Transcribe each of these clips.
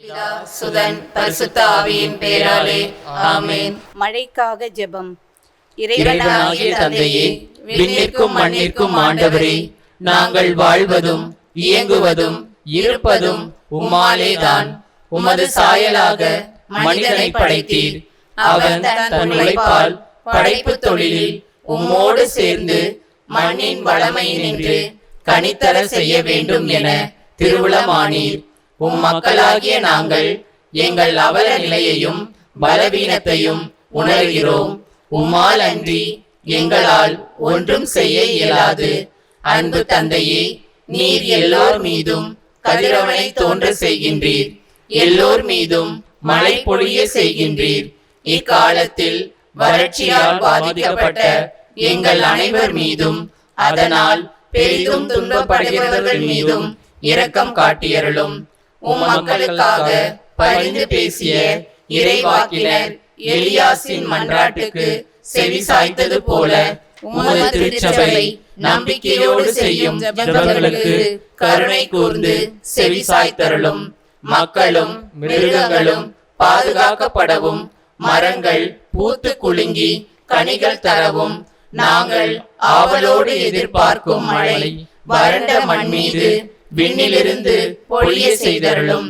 பிதா, சுதன், பரிசுத்த ஆவியின் பெயராலே ஆமென். மழைக்காக ஜெபம். இறைவனாகிய தந்தையே, விண்ணிற்கும் மண்ணிற்கும் ஆண்டவரே, நாங்கள் வாழ்வதும் இயங்குவதும் இருப்பதும் உம்மாலேதான். உமது சாயலாக மனிதனை படைத்தீர். அவன் தன் உழைப்பால் படைப்பு தொழிலில் உம்மோடு சேர்ந்து மண்ணின் வளமையினின்று கனித்தர செய்ய வேண்டும் என திருவுளமானீர். மக்களாகிய நாங்கள் எங்கள் அவல நிலையையும் பலவீனத்தையும் உணர்கிறோம். உம்மால் அன்றி எங்களால் ஒன்றும் செய்ய இயலாது. அன்பு தந்தையே, நீர் எல்லோர் மீதும் கதிரவனை தோன்ற செய்கின்றீர், எல்லோர் மீதும் மழை பொழிய செய்கின்றீர். இக்காலத்தில் வறட்சியால் பாதிக்கப்பட்ட எங்கள் அனைவர் மீதும், அதனால் பெரிதும் துன்பப்படுகிறவர்கள் மீதும் இரக்கம் காட்டியருளும். மக்களுக்காக பரிந்து பேசிய இறைவாக்கினர் எலியாசின் மன்றாட்டுக்கு செவி சாய்த்தது போல உமது திருச்சபை நம்பிக்கையோடு செய்யும் ஜெபங்களுக்கு கருணை கூர்ந்து செவி சாய்த்தருளும். மக்களும் மிருகங்களும் பாதுகாக்கப்படவும், மரங்கள் பூத்து குலுங்கி கனிகள் தரவும், நாங்கள் ஆவலோடு எதிர்பார்க்கும் மழை வறண்ட மண் மீது விண்ணிலிருந்து பொழிய செய்தருளும்.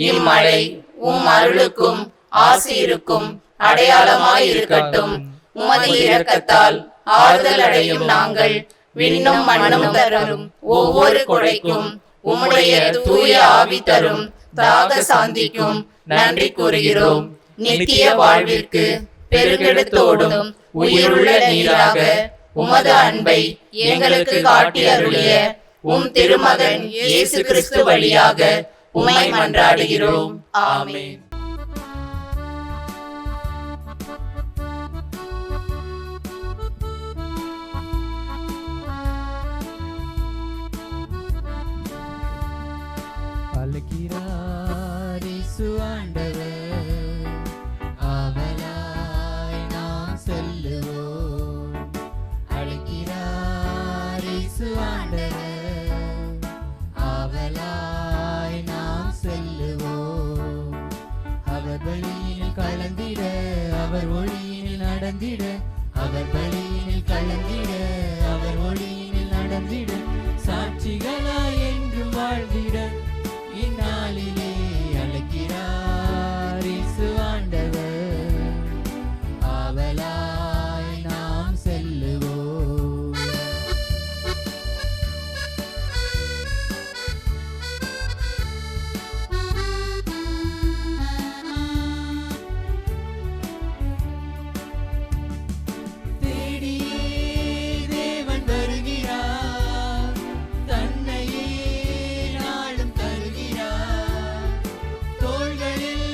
இம்மழை உம் அருளுக்கும் ஆசீருக்கும் அடையாளமாயிருக்கட்டும். உமது இரக்கத்தால் ஆறுதல் அடையும் நாங்கள் விண்ணும் மண்ணும் தரும் ஒவ்வொரு கொடைக்கும், உம்முடைய தூய ஆவி தரும் தாக சாந்திக்கும் நன்றி கூறுகிறோம். நித்திய வாழ்விற்கு பெருகெடுத்தோடும் உயிருள்ள நீராக உமது அன்பை எங்களுக்கு காட்டி அருளிய உம் திருமகன் இயேசு கிறிஸ்து வழியாக உம்மை மன்றாடுகிறோம். ஆமென். அழைக்கிறார் இயேசு ஆண்டவர், ஆவலாய் நாம் செல்லுவோம். அழைக்கிறார் இயேசு ஆண்டவர், ஆவலாய் நாம் செல்லுவோம். அவர் வழியினில் கலந்திட, அவர் ஒளியினில் நடந்திட, அவர் வழியினில் கலந்திட, அவர் ஒளியினில் நடந்திட, சாட்சிகளாய் என்றும் வாழ்ந்திட இந்நாளிலே அழைக்கிறார் இயேசு ஆண்டவர், ஆவலாய் நாம் செல்லுவோம். தேடியே தேவன் வருகிறார், தன்னையே நாளும் தருகிறார். தோள்களில்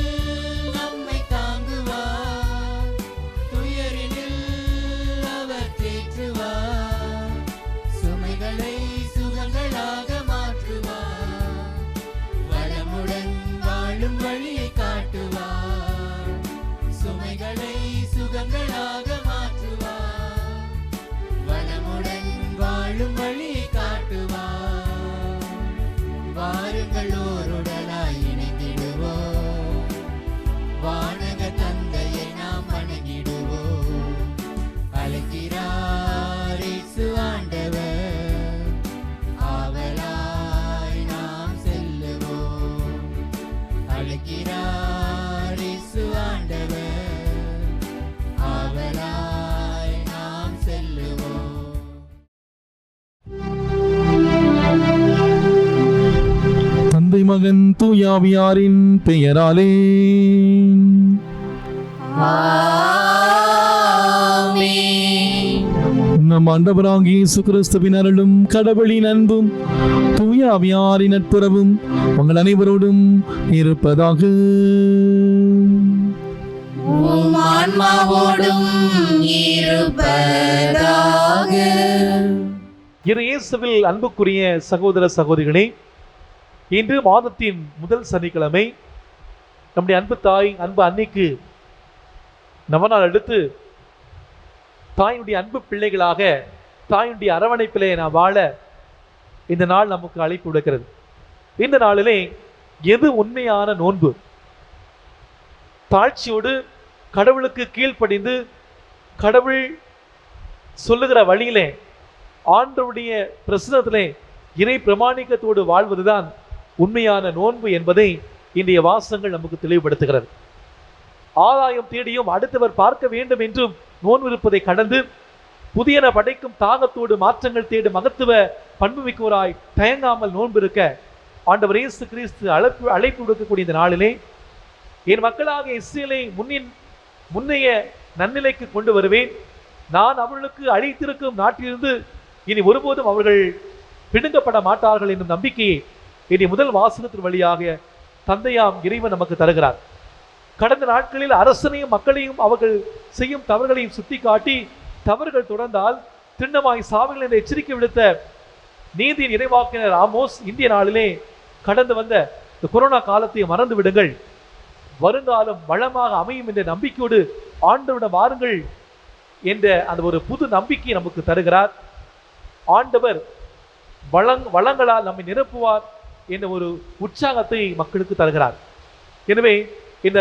நம்மை தாங்குவார், துயரினில் அவர் தேற்றுவார். சுமைகளை சுகங்களாக மாற்றுவார், வளமுடன் வாழும் வழியை காட்டுவார். சுமைகளை சுகங்களாக மாற்றுவார், வளமுடன் வாழும் வழியை காட்டுவார். வாருங்கள் ஓருடலாய் இணைந்திடுவோம், வானக தந்தையை நாம் வணங்கிடுவோம். அழைக்கிறார் இயேசு ஆண்டவர், ஆவலாய் நாம் செல்லுவோம். அழைக்கிறார் இயேசு ஆண்டவர், ஆவலாய் நாம் செல்லுவோம். தந்தை மகன் தூயாவியாரின் பெயராலே நம் ஆண்டவராகிய இயேசு கிறிஸ்துவின் அருளும் கடவுளின் அன்பும் தூயாவியாரின் நட்புறவும் உங்கள் அனைவரோடும் இருப்பதாக. உம் ஆன்மாவோடும் இருப்பதாக. இரு இயேசுவில் அன்புக்குரிய சகோதர சகோதரிகளே, இன்று மாதத்தின் முதல் சனிக்கிழமை நம்முடைய அன்பு தாய், அன்பு அன்னைக்கு நவநாள் எடுத்து தாயினுடைய அன்பு பிள்ளைகளாக, தாயினுடைய அரவணைப்பிலே நாம் வாழ இந்த நாள் நமக்கு அழைப்பு விடுக்கிறது. இந்த நாளிலே எது உண்மையான நோன்பு, தாழ்ச்சியோடு கடவுளுக்கு கீழ்ப்படிந்து கடவுள் சொல்லுகிற வழியிலே ஆண்டவருடைய பிரசன்னத்திலே இறை பிரமாணிக்கத்தோடு வாழ்வதுதான் உண்மையான நோன்பு என்பதை இன்றைய வாசகங்கள் நமக்கு தெளிவுபடுத்துகிறது. ஆதாயம் தேடியும் அடுத்தவர் பார்க்க வேண்டும் என்றும் நோன்பு இருப்பதை கடந்து புதியன படைக்கும் தாகத்தோடு மாற்றங்கள் தேடும் மகத்துவ பண்புமிக்கோராய் தயங்காமல் நோன்பு இருக்க ஆண்டவர் இயேசு கிறிஸ்து அழைப்பு விடுக்கக்கூடிய இந்த நாளிலே என் மக்களாக இஸ்ரேலை முன்னைய நன்னிலைக்கு கொண்டு வருவேன், நான் அவர்களுக்கு அழைத்திருக்கும் நாட்டிலிருந்து இனி ஒருபோதும் அவர்கள் பிடுங்கப்பட மாட்டார்கள் என்னும் நம்பிக்கையை இனி முதல் வாசகத்தின் வழியாக தந்தையாம் இறைவன் நமக்கு தருகிறார். கடந்த நாட்களில் அரசனையும் மக்களையும் அவர்கள் செய்யும் தவறுகளையும் சுட்டி காட்டி தவறுகள் தொடர்ந்தால் திண்ணமாய் சாவுகள் என்ற எச்சரிக்கை விடுத்த நீதியின் இறைவாக்கினர் ஆமோஸ் இந்திய நாளிலே கடந்து வந்த இந்த கொரோனா காலத்தை மறந்து விடுங்கள், வருங்காலம் வளமாக அமையும் என்ற நம்பிக்கையோடு ஆண்டவரிடம் வாருங்கள் என்ற அந்த ஒரு புது நம்பிக்கை நமக்கு தருகிறார். ஆண்டவர் வளங்களால் நம்மை நிரப்புவார் என்ற ஒரு உற்சாகத்தை மக்களுக்கு தருகிறார். எனவே இந்த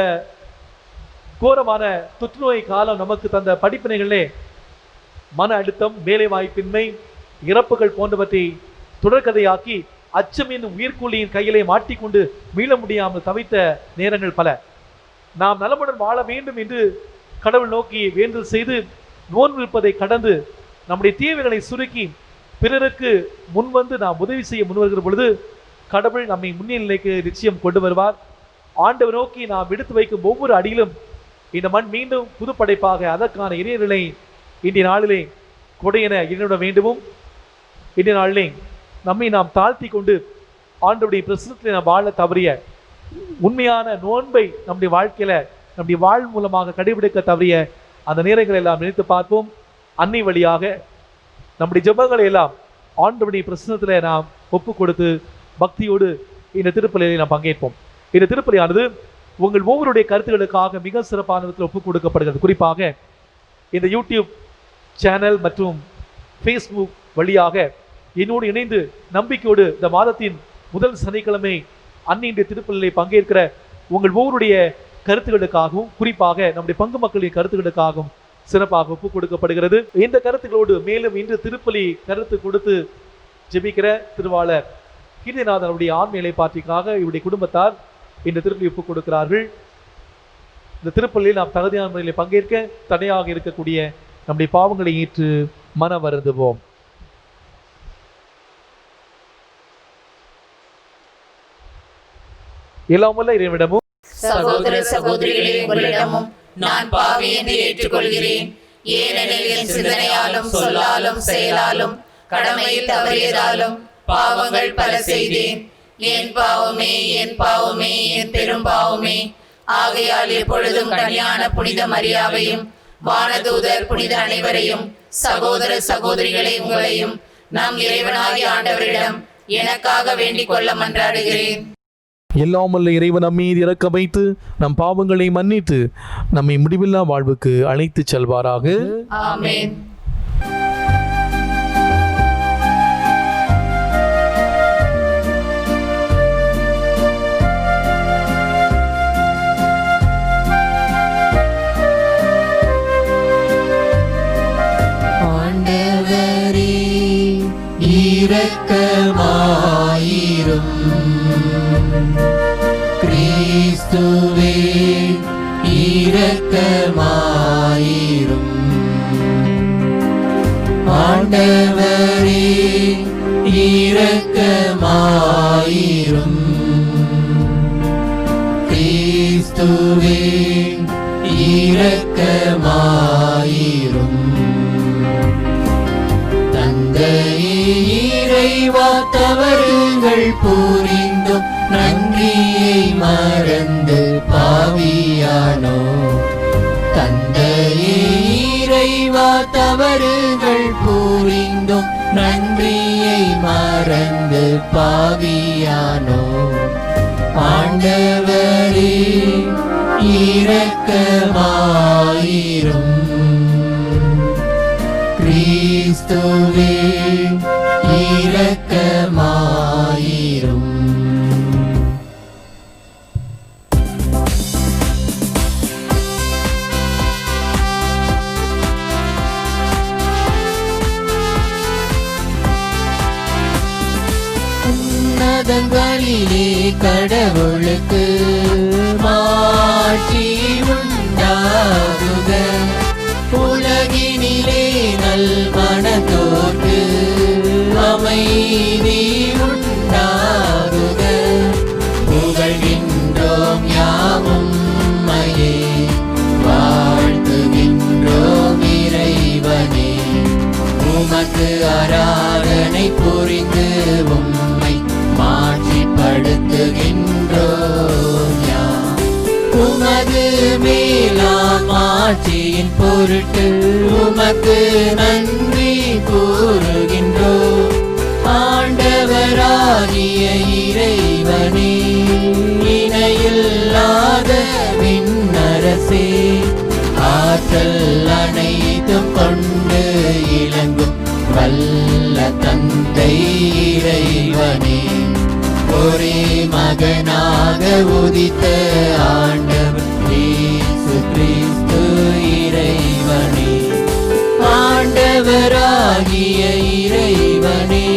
கோரமான தொற்றுநோய் காலம் நமக்கு தந்த படிப்பினைகளே மன அழுத்தம், வேலை வாய்ப்பின்மை, இறப்புகள் போன்றவற்றை தொடர்கதையாக்கி அச்சம் என்னும் உயிர்கூலியின் கையிலே மாட்டிக்கொண்டு மீள முடியாமல் தவித்த நேரங்கள் பல. நாம் நலமுடன் வாழ வேண்டும் என்று கடவுள் நோக்கி வேண்டல் செய்து நோன்பு இருப்பதை கடந்து நம்முடைய தேவைகளை சுருக்கி பிறருக்கு முன்வந்து நாம் உதவி செய்ய முன்வருகிற பொழுது கடவுள் நம்மை முன்னிலைக்கு நிச்சயம் கொண்டு வருவார். ஆண்டவர் நோக்கி நாம் எடுத்து வைக்கும் ஒவ்வொரு அடியிலும் இந்த மண் மீண்டும் புதுப்படைப்பாக அதற்கான இறைநிலை இன்றைய நாளிலே கொடையென இறைவிட வேண்டுமும் இன்றைய நாளிலே நம்மை நாம் தாழ்த்தி கொண்டு ஆண்டவருடைய பிரசன்னத்தில் நாம் வாழ தவறிய உண்மையான நோன்பை நம்முடைய வாழ்க்கையில நம்முடைய வாழ் மூலமாக கடைபிடிக்க தவறிய அந்த நேரங்களை எல்லாம் நினைத்து பார்ப்போம். அன்னை வழியாக நம்முடைய ஜெபங்களை எல்லாம் ஆண்டவருடைய பிரசன்னத்தில் நாம் ஒப்பு கொடுத்து பக்தியோடு இந்த திருப்பலியை நாம் பங்கேற்போம். இந்த திருப்பலியானது உங்கள் ஒவ்வொருடைய கருத்துக்களுக்காக மிக சிறப்பான விதத்தில் ஒப்புக் கொடுக்கப்படுகிறது. குறிப்பாக இந்த யூடியூப் சேனல் மற்றும் ஃபேஸ்புக் வழியாக என்னோடு இணைந்து நம்பிக்கையோடு இந்த மாதத்தின் முதல் சனிக்கிழமை அன்னையுடைய திருப்பலியை பங்கேற்கிற உங்கள் ஒவ்வொருடைய கருத்துக்களுக்காகவும் குறிப்பாக நம்முடைய பங்கு மக்களின் கருத்துக்களுக்காகவும் சிறப்பாக ஒப்புக் கொடுக்கப்படுகிறது. இந்த கருத்துக்களோடு மேலும் இன்று திருப்பலி கருத்து கொடுத்து ஜெபிக்கிற திருவாளர் கீர்த்திநாதனுடைய ஆன்மீக நிலைப்பாட்டிற்காக இவருடைய குடும்பத்தார் இந்த திருப்பலி ஒப்புக் கொடுக்கிறார்கள். இந்த திருப்பலியில் நாம் தகுதியான முறையில் பங்கேற்க தடையாக இருக்கக்கூடிய நம்முடைய பாவங்களை ஏற்று மன வருந்துவோம். எல்லாமல்ல இறைவனிடமும் சகோதர சகோதரிகளே, உங்களிடமும் நான் பாவி என்று ஏற்றுக்கொள்கிறேன். ஏனெனில் என் சிந்தனையாலும் சொல்லாலும் செயலாலும் கடமையில் தவறியதாலும் பாவங்கள் பல செய்தேன். என் பாவமே, என் பாவமே, என் பெரும் பாவமே. ஆகையால் எப்பொழுதும் கன்னியான புனித மரியாவையும் வானதூதர் புனித அனைவரையும் சகோதர சகோதரிகளை உங்களையும் நம் இறைவனாகிய ஆண்டவரிடம் எனக்காக வேண்டிக் கொள்ள மன்றாடுகிறேன். எல்லாமல்ல இறைவன் நம்மீது இறக்க வைத்து நம் பாவங்களை மன்னித்து நம்மை முடிவில்லா வாழ்வுக்கு அழைத்து செல்வாராக. ஆமென். ஆண்டவரே இரக்கமாயிரும். கிறிஸ்துவே இரக்கமாயிரும். ஆண்டவரே இரக்கமாயிரும். கிறிஸ்துவே இரக்கமாயிரும். தந்தையே இறைவா, தவறுகள் புரிந்தும் நன்றியை மறந்து பாவியானோ. தந்தையே இறைவா, தவறுகள் புரிந்தும் நன்றியை மறந்து பாவியானோ. ஆண்டவரே இரக்கமாயிரும். கிறிஸ்துவே இரக்கமாயிரும். மாதங்களிலே கடவுளுக்கு மாட்சி உண்டாகுக. உலகினிலே நல் மனத்தோர்க்கு அமைதி உண்டாகுக. புகழ்கின்றோம் யாவும் மையே, வாழ்த்துகின்றோம் இறைவனே. உமக்கு ஆராதனை புரிந்து உம்மை மாட்சிப்படுத்துகின்றோம் யாம். உமது மேலாம் ஆட்சியின் பொருட்டு உமக்கு நன்றி கூறுகின்றோம். ஆண்டவராகிய இறைவனே, இணையில்லாத விண்ணரசே, ஆற்றல் அனைத்தும் கொண்டு இலங்கும் வல்ல தந்தை இறைவனே, ஒரே மகனாக உதித்த ஆண்டவர் இயேசு கிறிஸ்து இறைவனே. ஆண்டவராகிய இறைவனே,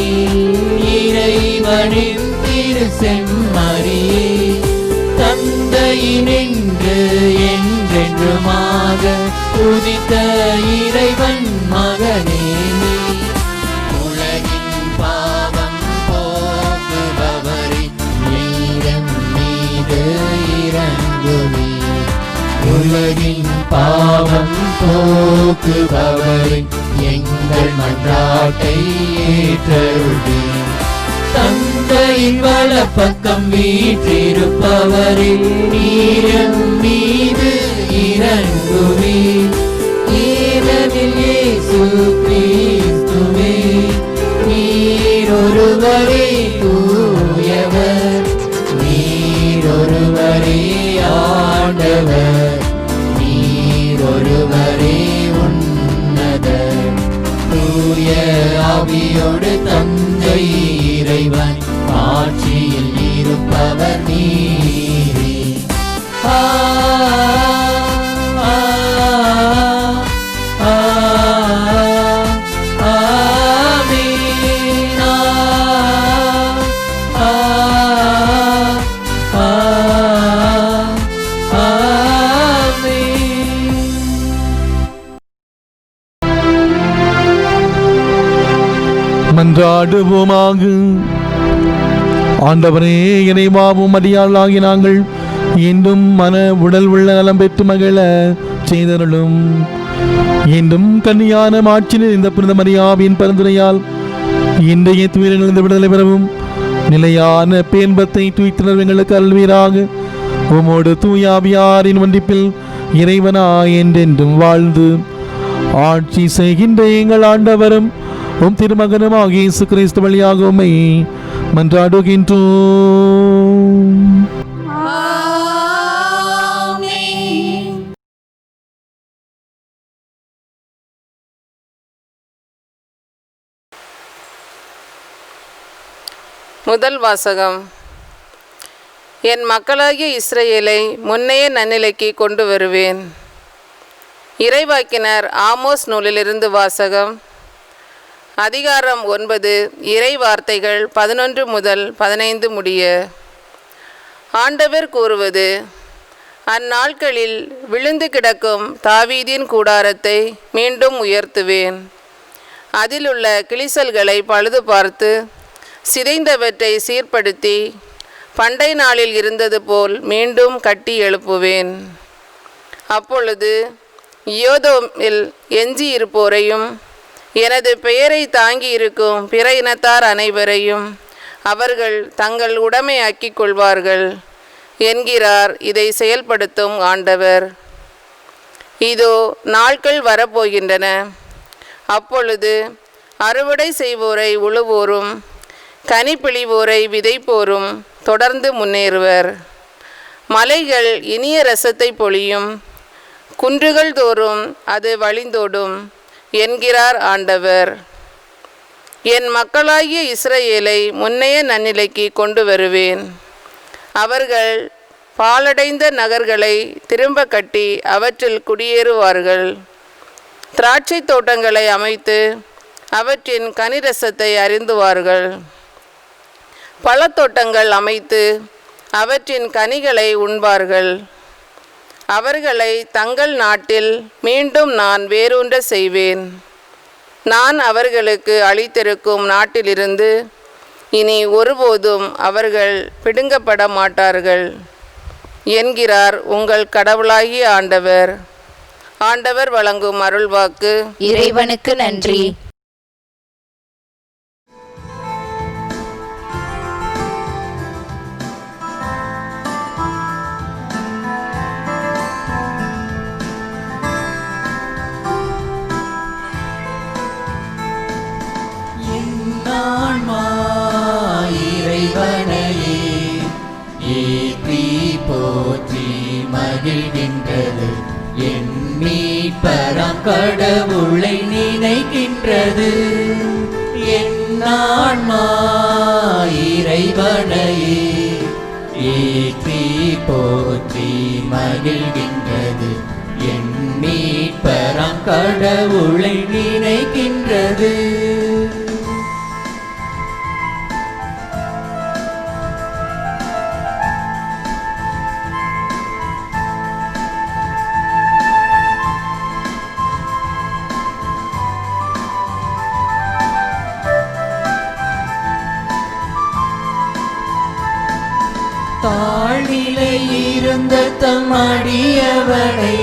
இறைவனின் திரு செம்மறியே, தந்தையினின்று என்றென்றுமாக உதித்த இறைவன் மகனே, உலகின் பாவம் போக்குபவரே, நீரம் மீது இறங்குமே. உலகின் பாவம் போக்குபவரே, எங்கள் மன்றாட்டை ஏற்றருளே. தந்தையின் வலப்பக்கம் வீற்றிருப்பவரே, நீரம் மீது இறங்குமே. ஏனெனில் இயேசு கிறிஸ்துவே, நீரொருவரே தூயவர், நீரொருவரே ஆண்டவர், நீரொருவரே உன்னதர். தூய ஆவியோடு தந்தை இறைவன் ஆட்சியில் இருப்பவர் நீரே. மன்றாடுவோமாக. ஆண்டவரே, இறைவாவும் அடியாளாகி நாங்கள் இன்னும் மன உடல் உள்ள நலம் பெற்று மகிழ செய்தருளும். இன்னும் கன்னியான மாட்சியில் இந்த புனித மரியாவின் பரிந்துரையால் இன்றைய துயரங்களிலிருந்து விடுதலை பெறவும் நிலையான பேன்பத்தை தூய்த்தினர் எங்களுக்கு அல்வீராக. உமோடு தூயாவியாரின் ஒன்றிப்பில் இறைவனாய் என்றென்றும் வாழ்ந்து ஆட்சி செய்கின்ற எங்கள் ஆண்டவரும் உம் திருமகனுமாகிய இயேசு கிறிஸ்து வழியாக உம்மை மன்றாடுகின்றோம். முதல் வாசகம். என் மக்களாகிய இஸ்ரவேலை முன்னைய நன்னிலைக்கு கொண்டு வருவேன். இறைவாக்கினர் ஆமோஸ் நூலிலிருந்து வாசகம். அதிகாரம் 9, இறை வார்த்தைகள் 11 முதல் 15 முடிய. ஆண்டவர் கூறுவது: அந்நாட்களில் விழுந்து கிடக்கும் தாவீதின் கூடாரத்தை மீண்டும் உயர்த்துவேன். அதிலுள்ள கிளிசல்களை பழுது பார்த்து சிதைந்தவற்றை சீர்படுத்தி பண்டை நாளில் இருந்தது போல் மீண்டும் கட்டி எழுப்புவேன். அப்பொழுது யோதோமில் எஞ்சியிருப்போரையும் எனது பெயரை தாங்கி இருக்கும் பிற இனத்தார் அனைவரையும் அவர்கள் தங்கள் உடைமையாக்கிக் கொள்வார்கள் என்கிறார் இதை செயல்படுத்தும் ஆண்டவர். இதோ நாட்கள் வரப்போகின்றன. அப்பொழுது அறுவடை செய்வோரை உழுவோரும் கனி பிழிவோரை விதைப்போரும் தொடர்ந்து முன்னேறுவர். மலைகள் இனிய ரசத்தை பொழியும், குன்றுகள் தோறும் அது வழிந்தோடும் என்கிறார் ஆண்டவர். என் மக்களாகிய இஸ்ரவேலை முன்னைய நன்னிலைக்கு கொண்டு வருவேன். அவர்கள் பாழடைந்த நகர்களை திரும்ப கட்டி அவற்றில் குடியேறுவார்கள். திராட்சை தோட்டங்களை அமைத்து அவற்றின் கனிரசத்தை அருந்துவார்கள். பழத்தோட்டங்கள் அமைத்து அவற்றின் கனிகளை உண்பார்கள். அவர்களை தங்கள் நாட்டில் மீண்டும் நான் வேரூன்ற செய்வேன். நான் அவர்களுக்கு அளித்திருக்கும் நாட்டிலிருந்து இனி ஒருபோதும் அவர்கள் பிடுங்கப்பட மாட்டார்கள் என்கிறார் உங்கள் கடவுளாகிய ஆண்டவர். ஆண்டவர் வழங்கும் அருள்வாக்கு. இறைவனுக்கு நன்றி. ஆன்மா இறைவனையே ஏற்றி போற்றி மகிழ்கின்றது. என் மீட்பராம் கடவுளை நினைக்கின்றது. என் ஆன்மா இறைவனையே ஏற்றி போற்றி மகிழ்கின்றது. என் மீட்பராம் கடவுளை நினைக்கின்றது. தாழ்நிலை இருந்த தம் அடியவனை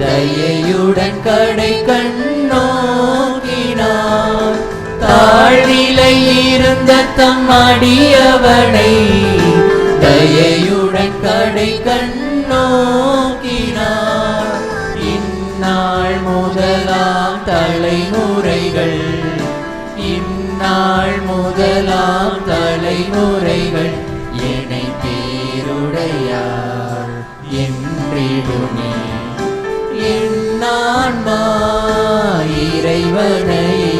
தயையுடன் கடை கண்ணோக்கினார். தாழ்நிலை இருந்த தம் அடியவனை தயையுடன் கடை கண்ணோக்கினார். இந்நாள் முதலாம் தலைமுறைகள் இந்நாள் முதலாம் தலைமுறைகள் என்னை பேருடையார் என்றிடுமே. என் ஆன்மா இறைவனையே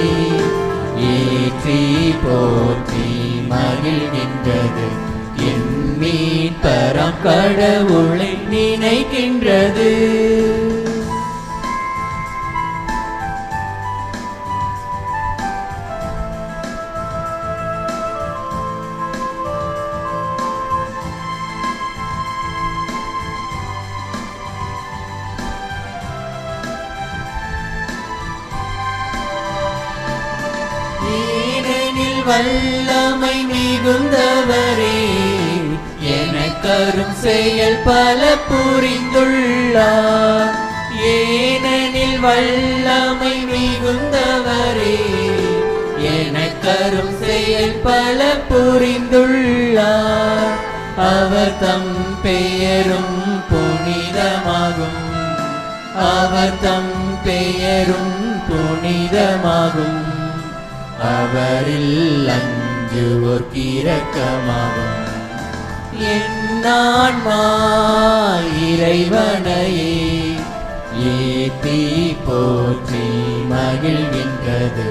ஏற்றி போற்றி மகிழ்கின்றது. என் மீட்பராம் கடவுளை நினைக்கின்றது. ஏனெனில் வல்லமை மிகுந்தவரே எனக்கரும் செயல் பல புரிந்துள்ளார். ஏனெனில் வல்லமை மிகுந்தவரே எனக்கரும் செயல் பல புரிந்துள்ளார். அவர் தம் பெயரும் புனிதமாகும். அவர் தம் பெயரும் புனிதமாகும். அவரில் அஞ்சுவோர் இரக்கமாகும். என் ஆன்மா இறைவனையே ஏத்தி போற்றி மகிழ்கின்றது.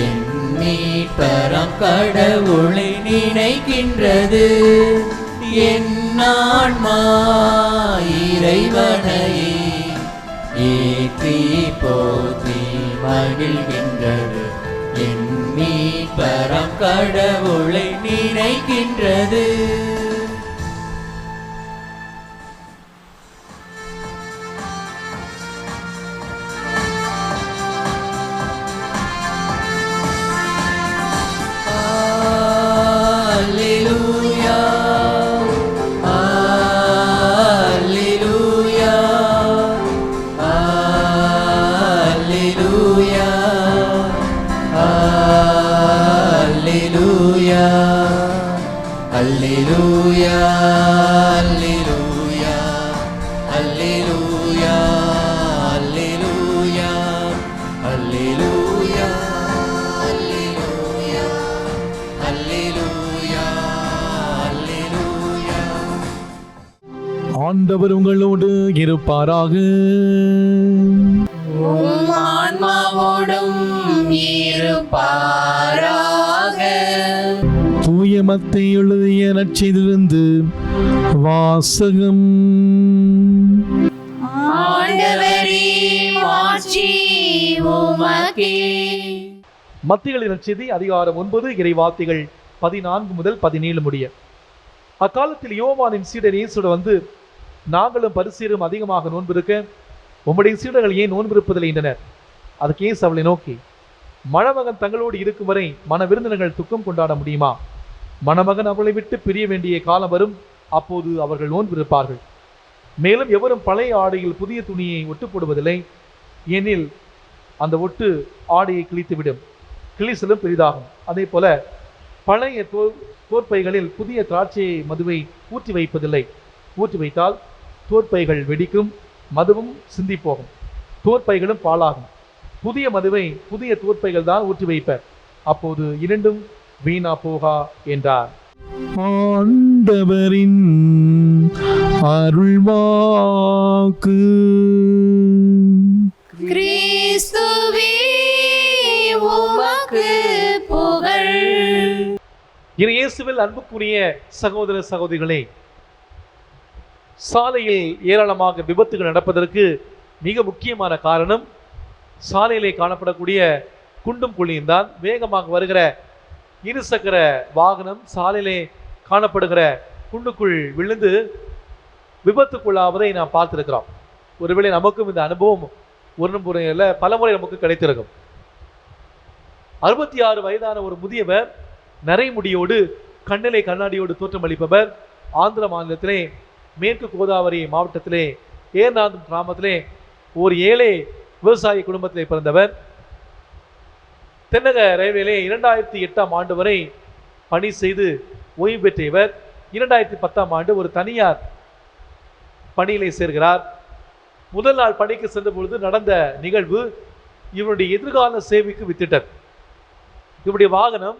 என் மீட்பராம் கடவுளை நினைக்கின்றது. என் ஆன்மா இறைவனையே ஏற்றி போற்றி மகிழ்கின்றது. என் மீட்பராம் கடவுளை நினைக்கின்றது. Alleluia, Alleluia, Alleluia, Alleluia, Alleluia, Alleluia, Alleluia, Alleluia, Alleluia, Alleluia, Alleluia, Alleluia. ஆண்டவர் உங்களோடு இருப்பாராக. உம் ஆன்மாவோடும் இருப்பாராக. தூய மத்தேயு எழுதிய நற்செய்தியிலிருந்து வாசகம். ஆண்டவரே மாட்சி உமக்கே. மத்திய நற்செய்தி அதிகாரம் 9 இறைவார்த்தைகள் 14 முதல் 17 முடிய. அக்காலத்தில் யோவானின் சீடர் இயேசுட வந்து, நாங்களும் பரிசேரும் அதிகமாக நோன்பிருக்க உம்முடைய சீடர்கள் ஏன் நோன்பிருப்பதில்லை என்றனர். அதுக்கு இயேசு அவளை நோக்கி, மணமகன் தங்களோடு இருக்கும் வரை மன விருந்தினர்கள் துக்கம் கொண்டாட முடியுமா? மணமகன் அவளை விட்டு பிரிய வேண்டிய காலம் வரும், அப்போது அவர்கள் நோன்பிருப்பார்கள். மேலும் எவரும் பழைய ஆடையில் புதிய துணியை ஒட்டு போடுவதில்லை, ஏனில் அந்த ஒட்டு ஆடையை கிழித்துவிடும், கிழிசலும் பெரிதாகும். அதே போல பழைய தோற்பைகளில் புதிய திராட்சை மதுவை ஊற்றி வைப்பதில்லை, ஊற்றி வைத்தால் தோற்பைகள் வெடிக்கும், மதுவும் சிந்தி போகும், தோற்பைகளும் பாழாகும். புதிய மதுவை புதிய தோற்பைகள் தான் ஊற்றி வைப்பர், அப்போது இரண்டும் வீணா போகா என்றார். ஆண்டவரின் அருள்வாக்கு. கிறிஸ்துவே உமக்கு புகழ். இயேசுவில் அன்புக்குரிய சகோதர சகோதரிகளே, சாலையில் ஏராளமாக விபத்துகள் நடப்பதற்கு மிக முக்கியமான காரணம் சாலையிலே காணப்படக்கூடிய குண்டும் குழியும் தான். வேகமாக வருகிற இருசக்கர வாகனம் சாலையிலே காணப்படுகிற குண்டுக்குள் விழுந்து விபத்துக்குள்ளாவதை நாம் பார்த்திருக்கிறோம். ஒருவேளை நமக்கும் இந்த அனுபவம் ஒரு முறையில் பலமுறை நமக்கு கிடைத்திருக்கும். 66 வயதான ஒரு முதியவர், நரைமுடியோடு கண்ணிலை கண்ணாடியோடு தோற்றமளிப்பவர், ஆந்திர மாநிலத்திலே மேற்கு கோதாவரி மாவட்டத்திலே ஏர்நாதம் கிராமத்திலே ஒரு ஏழை விவசாய குடும்பத்திலே பிறந்தவர். தென்னக ரயில்வேலே 2008ஆம் ஆண்டு வரை பணி செய்து ஓய்வு பெற்றவர். 2010ஆம் ஆண்டு ஒரு தனியார் பணியிலே சேர்கிறார். முதல் நாள் பணிக்கு சென்ற பொழுது நடந்த நிகழ்வு இவருடைய எதிர்கால சேவைக்கு வித்திட்டது. இவருடைய வாகனம்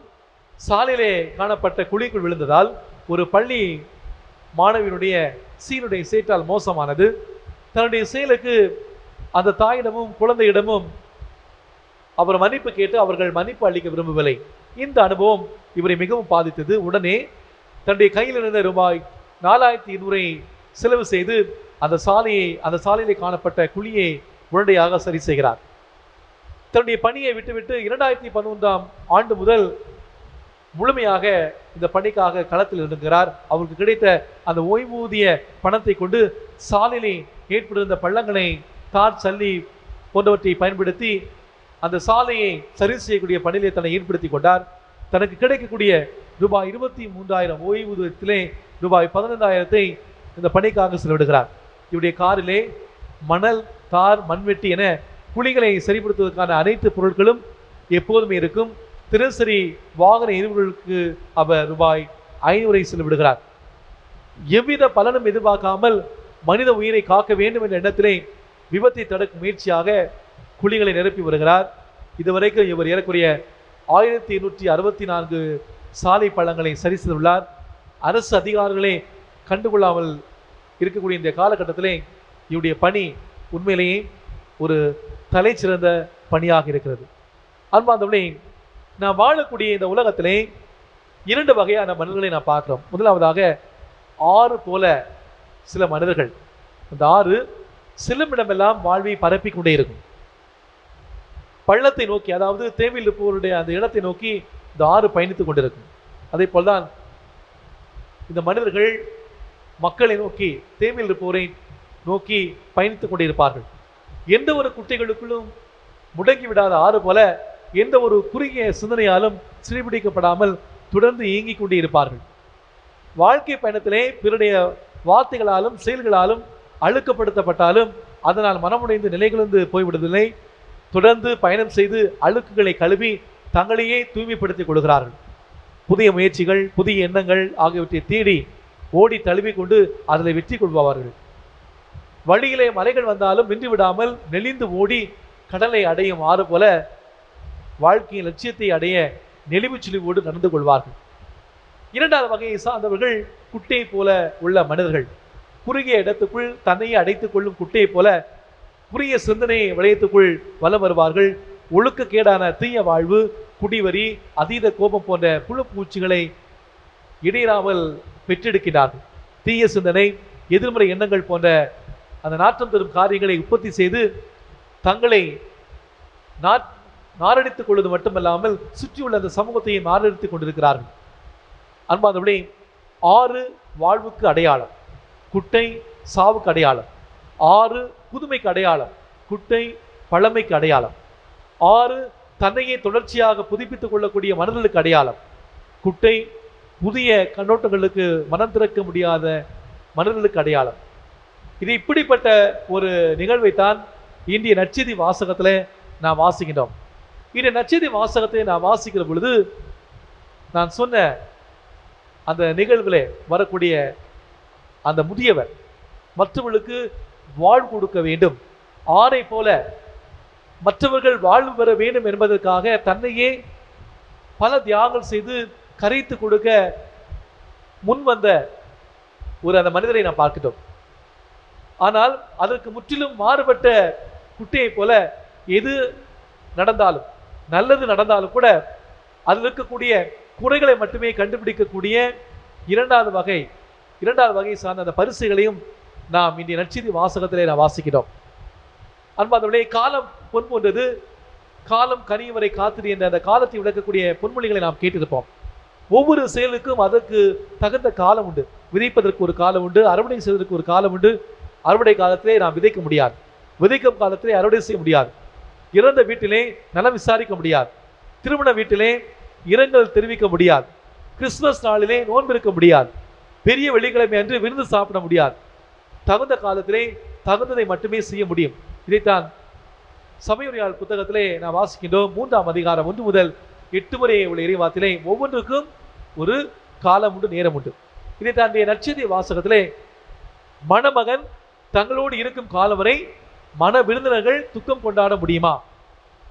சாலையிலே காணப்பட்ட குழிக்குள் விழுந்ததால் ஒரு பள்ளி மாணவியினுடைய சீனுடைய சேற்றால் மோசமானது. தன்னுடைய செயலுக்கு அந்த தாயிடமும் குழந்தையிடமும் அவர் மன்னிப்பு கேட்டு அவர்கள் மன்னிப்பு அளிக்க விரும்பவில்லை. இந்த அனுபவம் இவரை மிகவும் பாதித்தது. உடனே தன்னுடைய கையில் இருந்த ரூபாய் 4200 செலவு செய்து அந்த சாலையிலே காணப்பட்ட குழியை உடனடியாக சரி செய்கிறார். தன்னுடைய பணியை விட்டுவிட்டு 2011ஆம் ஆண்டு முதல் முழுமையாக இந்த பணிக்காக களத்தில் இறங்குகிறார். அவருக்கு கிடைத்த அந்த ஓய்வூதிய பணத்தை கொண்டு சாலையிலே ஏற்பட்டிருந்த பள்ளங்களை தார் சல்லி போன்றவற்றை பயன்படுத்தி அந்த சாலையை சரி செய்யக்கூடிய பணியிலே தன்னை ஈடுபடுத்தி கொண்டார். தனக்கு கிடைக்கக்கூடிய ரூபாய் 23,000 ஓய்வூதியத்திலே ரூபாய் 15,000 இந்த பணிக்காக செலவிடுகிறார். இவருடைய காரிலே மணல், தார், மண்வெட்டி என குழிகளை சரிப்படுத்துவதற்கான அனைத்து பொருட்களும் எப்போதுமே இருக்கும். தினசரி வாகன எரிபொருளுக்கு அவர் ரூபாய் 500 செலவிடுகிறார். எவ்வித பலனும் எதிர்பார்க்காமல் மனித உயிரை காக்க வேண்டும் என்ற எண்ணத்திலே விபத்தை தடுக்கும் முயற்சியாக குழிகளை நிரப்பி வருகிறார். இதுவரைக்கும் இவர் ஏறக்குறைய 1864 சாலை பள்ளங்களை சரி செய்துள்ளார். அரசு அதிகாரிகளே கண்டுகொள்ளாமல் இருக்கக்கூடிய இந்த காலகட்டத்திலே இவருடைய பணி உண்மையிலேயே ஒரு தலை சிறந்த பணியாக இருக்கிறது. அன்பார்ந்தவர்களே, நாம் வாழக்கூடிய இந்த உலகத்திலே 2 வகையான மனிதர்களை நாம் பார்க்கிறோம். முதலாவதாக ஆறு போல சில மனிதர்கள். அந்த ஆறு செல்லுமிடமெல்லாம் வாழ்வை பரப்பி கொண்டே இருக்கும். பள்ளத்தை நோக்கி, அதாவது தேவையில் இருப்பவருடைய அந்த இடத்தை நோக்கி இந்த ஆறு பயணித்துக் கொண்டிருக்கும். அதே போல்தான் இந்த மனிதர்கள் மக்களை நோக்கி, தேவையில் இருப்பவரை நோக்கி பயணித்துக் கொண்டே இருப்பார்கள். எந்த ஒரு குட்டைகளுக்குள்ளும் முடங்கிவிடாத ஆறு போல எந்த ஒரு குறுகிய சிந்தனையாலும் சிறைபிடிக்கப்படாமல் தொடர்ந்து இயங்கிக் கொண்டே இருப்பார்கள். வாழ்க்கை பயணத்திலே பிறருடைய வார்த்தைகளாலும் செயல்களாலும் அழுக்கப்படுத்தப்பட்டாலும் அதனால் மனமுடைந்து நிலைகளந்து போய்விடுவதில்லை. தொடர்ந்து பயணம் செய்து அழுக்குகளை கழுவி தங்களையே தூய்மைப்படுத்திக் கொள்கிறார்கள். புதிய முயற்சிகள், புதிய எண்ணங்கள் ஆகியவற்றை தேடி ஓடி தழுவி கொண்டு அதில் வெற்றி கொள்வார்கள். வழியிலே மலைகள் வந்தாலும் நின்று விடாமல் நெளிந்து ஓடி கடலை அடையும் ஆறு போல வாழ்க்கையின் லட்சியத்தை அடைய நெளிவு சுழிவோடு நடந்து கொள்வார்கள். 2வது வகையை சார்ந்தவர்கள் குட்டை போல உள்ள மனிதர்கள். குறுகிய இடத்துக்குள் தன்னையே அடைத்துக் கொள்ளும் குட்டையை போல குறுகிய சிந்தனை வளையத்துக்குள் வலம் வருவார்கள். ஒழுக்கக்கேடான தீய வாழ்வு, குடிவரி, அதீத கோபம் போன்ற புழு பூச்சிகளை இடையிறாமல் பெற்றெடுக்கிறார்கள். தீய சிந்தனை, எதிர்மறை எண்ணங்கள் போன்ற அந்த நாற்றம் தரும் காரியங்களை உற்பத்தி செய்து தங்களை நாரடித்துக் கொள்வது மட்டுமல்லாமல் சுற்றியுள்ள அந்த சமூகத்தையும் நாரடித்துக் கொண்டிருக்கிறார்கள். அன்பானவர்களே, 6 வாழ்வுக்கு அடையாளம், குட்டை சாவுக்கு அடையாளம். 6 புதுமைக்கு அடையாளம், குட்டை பழமைக்கு அடையாளம். 6 தன்னையே தொடர்ச்சியாக புதுப்பித்துக் கொள்ளக்கூடிய மனதிற்கு அடையாளம், குட்டை புதிய கண்ணோட்டங்களுக்கு மனம் திறக்க முடியாத மனதிற்கு அடையாளம். இது இப்படிப்பட்ட ஒரு நிகழ்வைத்தான் இந்திய நற்செய்தி வாசகத்தில் நாம் வாசிக்கின்றோம். இந்த நற்செய்தி வாசகத்தை நான் வாசிக்கிற பொழுது நான் சொன்ன அந்த நிகழ்வில் வரக்கூடிய அந்த முதியவர் மற்றவர்களுக்கு வாழ்வு கொடுக்க வேண்டும், ஆரை போல மற்றவர்கள் வாழ்வு பெற வேண்டும் என்பதற்காக தன்னையே பல தியாகங்கள் செய்து கரைத்து கொடுக்க முன்வந்த ஒரு அந்த மனிதரை நாம் பார்க்கிட்டோம். ஆனால் அதற்கு முற்றிலும் மாறுபட்ட குட்டையை போல எது நடந்தாலும், நல்லது நடந்தாலும் கூட அதில் இருக்கக்கூடிய குறைகளை மட்டுமே கண்டுபிடிக்கக்கூடிய இரண்டாவது வகை சார்ந்த அந்த பரிசுகளையும் நாம் இன்றைய நற்செய்தி வாசகத்திலே நாம் வாசிக்கிறோம். அன்பானவர்களே, காலம் பொன் போன்றது, காலம் கனியும் வரை காத்திரு என்ற அந்த காலத்தை விளக்கக்கூடிய பொன்மொழிகளை நாம் கேட்டிருப்போம். ஒவ்வொரு செயலுக்கும் அதற்கு தகுந்த காலம் உண்டு. விதைப்பதற்கு ஒரு காலம் உண்டு, அறுவடை செய்வதற்கு ஒரு காலம் உண்டு. அறுவடை காலத்திலே நாம் விதைக்க முடியாது, விதைக்கும் காலத்திலே அறுவடை செய்ய முடியாது. இறந்த வீட்டிலே நலம் விசாரிக்க முடியாது, திருமண வீட்டிலே இரங்கல் தெரிவிக்க முடியாது, கிறிஸ்துமஸ் நாளிலே நோன்பு இருக்க முடியாது, பெரிய வெள்ளிக்கிழமை அன்று விருந்து சாப்பிட முடியாது. தகுந்த காலத்திலே தகுந்ததை மட்டுமே செய்ய முடியும். இதைத்தான் சமயஉரையாடல் புத்தகத்திலே நாம் வாசிக்கின்றோம். 3ஆம் அதிகாரம் 1 முதல் 8 வரை உள்ள இறைவாத்திலே ஒவ்வொன்றுக்கும் ஒரு காலம் உண்டு, நேரம் உண்டு. இதைத்தான் நற்செய்தி வாசகத்திலே மணமகன் தங்களோடு இருக்கும் காலம் வரை மன விருந்தினர்கள் துக்கம் கொண்டாட முடியுமா?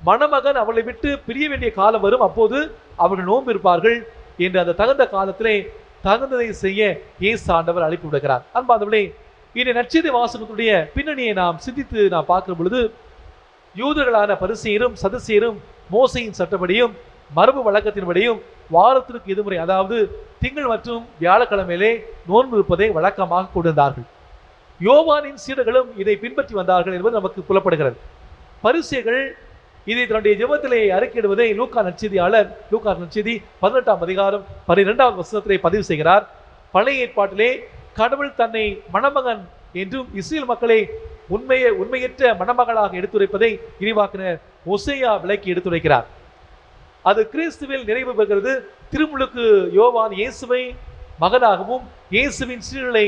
மணமகன் அவளை விட்டு பிரிய வேண்டிய காலம் வரும், அப்போது அவர்கள் நோன்பு இருப்பார்கள் என்று அந்த தகுந்த காலத்திலே தகுந்ததை செய்ய இயேசு ஆண்டவர் அழைப்பு விடுகிறார். அன்பானவர்களே, இந்த நற்செய்தி வாசகத்துடைய பின்னணியை நாம் சிந்தித்து நாம் பார்க்கிற பொழுது யூதர்களான பரிசேயரும் சதுசேயரும் மோசையின் சட்டப்படியும் மரபு வழக்கத்தின்படியும் வாரத்திற்கு இருமுறை, அதாவது திங்கள் மற்றும் வியாழக்கிழமையிலே நோன்பு இருப்பதை வழக்கமாக கொண்டிருந்தார்கள். யோவானின் சீடர்களும் இதை பின்பற்றி வந்தார்கள் என்பது நமக்கு புலப்படுகிறது. பரிசேயர்கள் இதை தன்னுடைய ஜெபத்திலே அறிக்கையிடுவதை லூக்கா நற்செய்தியாளர் லூக்கா நற்செய்தி 18ஆம் அதிகாரம் 12வது வசனத்திலே பதிவு செய்கிறார். பழைய ஏற்பாட்டிலே கடவுள் தன்னை மணமகன் என்றும் இஸ்ரேல் மக்களை உண்மையற்ற மணமகளாக எடுத்துரைப்பதை இறைவாக்கினர் ஓசேயா விளக்கி எடுத்துரைக்கிறார். அது கிறிஸ்துவில் நிறைவு பெறுகிறது. திருமுழுக்கு யோவான் இயேசுவை மகனாகவும் இயேசுவின் சீடர்களை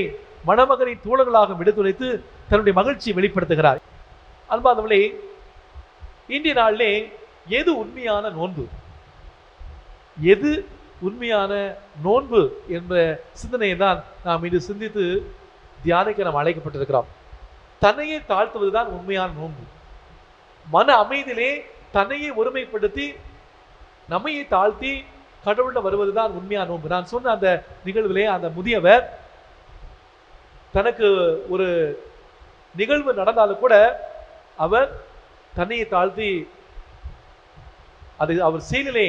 மணமகனின் தோழர்களாகவும் எடுத்துரைத்து தன்னுடைய மகிழ்ச்சியை வெளிப்படுத்துகிறார். அன்பானவர்களே, இன்றைய நாளிலே எது உண்மையான நோன்பு, எது உண்மையான நோன்பு என்ற சிந்தனையை தான் நாம் இன்று சிந்தித்து தியானிக்க நாம் அழைக்கப்பட்டிருக்கிறோம். தன்னையே தாழ்த்துவதுதான் உண்மையான நோன்பு. மன அமைதியிலே தன்னையே ஒருமைப்படுத்தி நம்மையை தாழ்த்தி கடவுள்ல வருவதுதான் உண்மையான நோன்பு. நான் சொன்ன அந்த நிகழ்விலே அந்த முதியவர் தனக்கு ஒரு நிகழ்வு நடந்தாலும் கூட அவர் தன்னையை தாழ்த்தி அது அவர் செயலிலே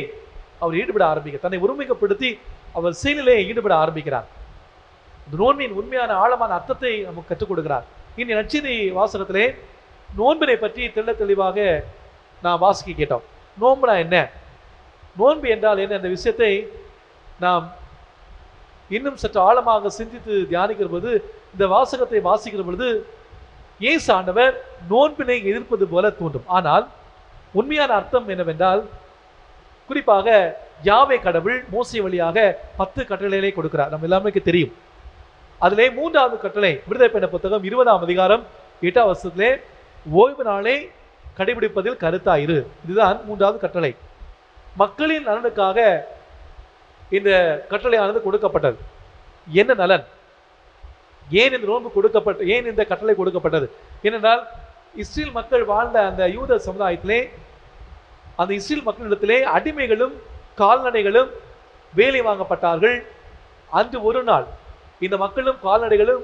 அவர் ஈடுபட ஆரம்பிக்கிறார். தன்னை ஒருமைப்படுத்தி அவர் செயலிலே ஈடுபட ஆரம்பிக்கிறார். நோன்பின் உண்மையான ஆழமான அர்த்தத்தை நமக்கு கற்றுக் கொடுக்கிறார். இனி நற்செய்தி வாசகத்திலே நோன்பினை பற்றி தெள்ள தெளிவாக நாம் வாசிக்க கேட்டோம். நோன்புனா என்ன, நோன்பு என்றால் என்ன, அந்த விஷயத்தை நாம் இன்னும் சற்று ஆழமாக சிந்தித்து தியானிக்கிற பொழுது, இந்த வாசகத்தை வாசிக்கிற பொழுது இயேசு ஆண்டவர் நோன்பினை எதிர்ப்பது போல தோன்றும். ஆனால் உண்மையான அர்த்தம் என்னவென்றால், குறிப்பாக யாவே கடவுள் மோசே வழியாக 10 கட்டளைகளை கொடுக்கிறார். நம்ம எல்லாருமே தெரியும். அதிலே 3வது கட்டளை விடுதலை பயண புத்தகம் 20ஆம் அதிகாரம் 8ஆம் வசனத்திலே ஓய்வு நாளை கடைபிடிப்பதில் கருத்தாயிரு. இதுதான் 3வது கட்டளை. மக்களின் நலனுக்காக இந்த கட்டளையானது கொடுக்கப்பட்டது. என்ன நலன், ஏன் இந்த நோன்பு கொடுக்கப்பட்ட, ஏன் இந்த கட்டளை கொடுக்கப்பட்டது? ஏனென்றால் இஸ்ரேல் மக்கள் வாழ்ந்த அந்த யூத சமுதாயத்திலே, அந்த இஸ்ரேல் மக்களிடத்திலே அடிமைகளும் கால்நடைகளும் வேலை வாங்கப்பட்டார்கள். அன்று ஒரு நாள் இந்த மக்களும் கால்நடைகளும்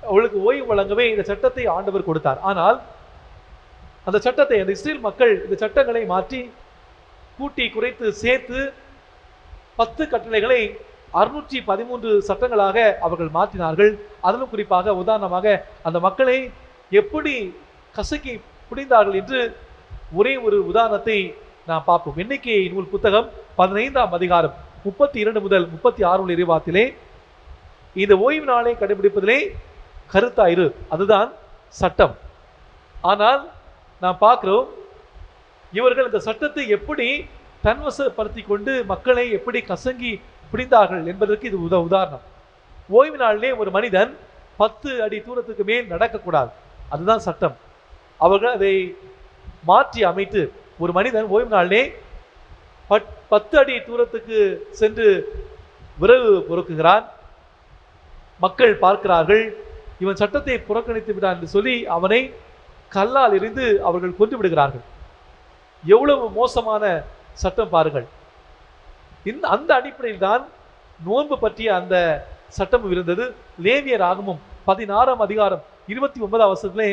அவளுக்கு ஓய்வு வழங்கவே இந்த சட்டத்தை ஆண்டவர் கொடுத்தார். ஆனால் அந்த சட்டத்தை அந்த இஸ்ரேல் மக்கள் இந்த சட்டங்களை மாற்றி கூட்டி குறைத்து சேர்த்து 10 கட்டளைகளை 613 சட்டங்களாக அவர்கள் மாற்றினார்கள். அதிலும் குறிப்பாக உதாரணமாக அந்த மக்களை எப்படி கசக்கி புரிந்தார்கள் என்று ஒரே ஒரு உதாரணத்தை நாம் பார்ப்போம். எண்ணிக்கை நூல் புத்தகம் 15ஆம் அதிகாரம் 32 முதல் 36 உள்ள இறைவாத்திலே இந்த ஓய்வு நாளை கடைபிடிப்பதிலே கருத்தாயிரு, அதுதான் சட்டம். ஆனால் நாம் பார்க்கிறோம், இவர்கள் இந்த சட்டத்தை எப்படி தன்வசப்படுத்தி கொண்டு மக்களை எப்படி கசங்கி பிடிந்தார்கள் என்பதற்கு இது உதாரணம். ஓய்வு நாளிலே ஒரு மனிதன் 10 அடி தூரத்துக்கு மேல் நடக்கக்கூடாது, அதுதான் சட்டம். அவர்கள் அதை மாற்றி அமைத்து ஒரு மனிதன் ஓய்வு நாளிலே 10 அடி தூரத்துக்கு சென்று விறகு பொறுக்குகிறான். மக்கள் பார்க்கிறார்கள், இவன் சட்டத்தை புறக்கணித்து விட்டான் என்று சொல்லி அவனை கல்லால் எறிந்து அவர்கள் கொன்று விடுகிறார்கள். எவ்வளவு மோசமான சட்டம் பாருங்கள். அந்த அடிப்படையில் தான் நோன்பு பற்றிய அந்த சட்டம் இருந்தது. லேவியர் ஆகமும் 16ஆம் அதிகாரம் 29ஆம் வசனத்திலே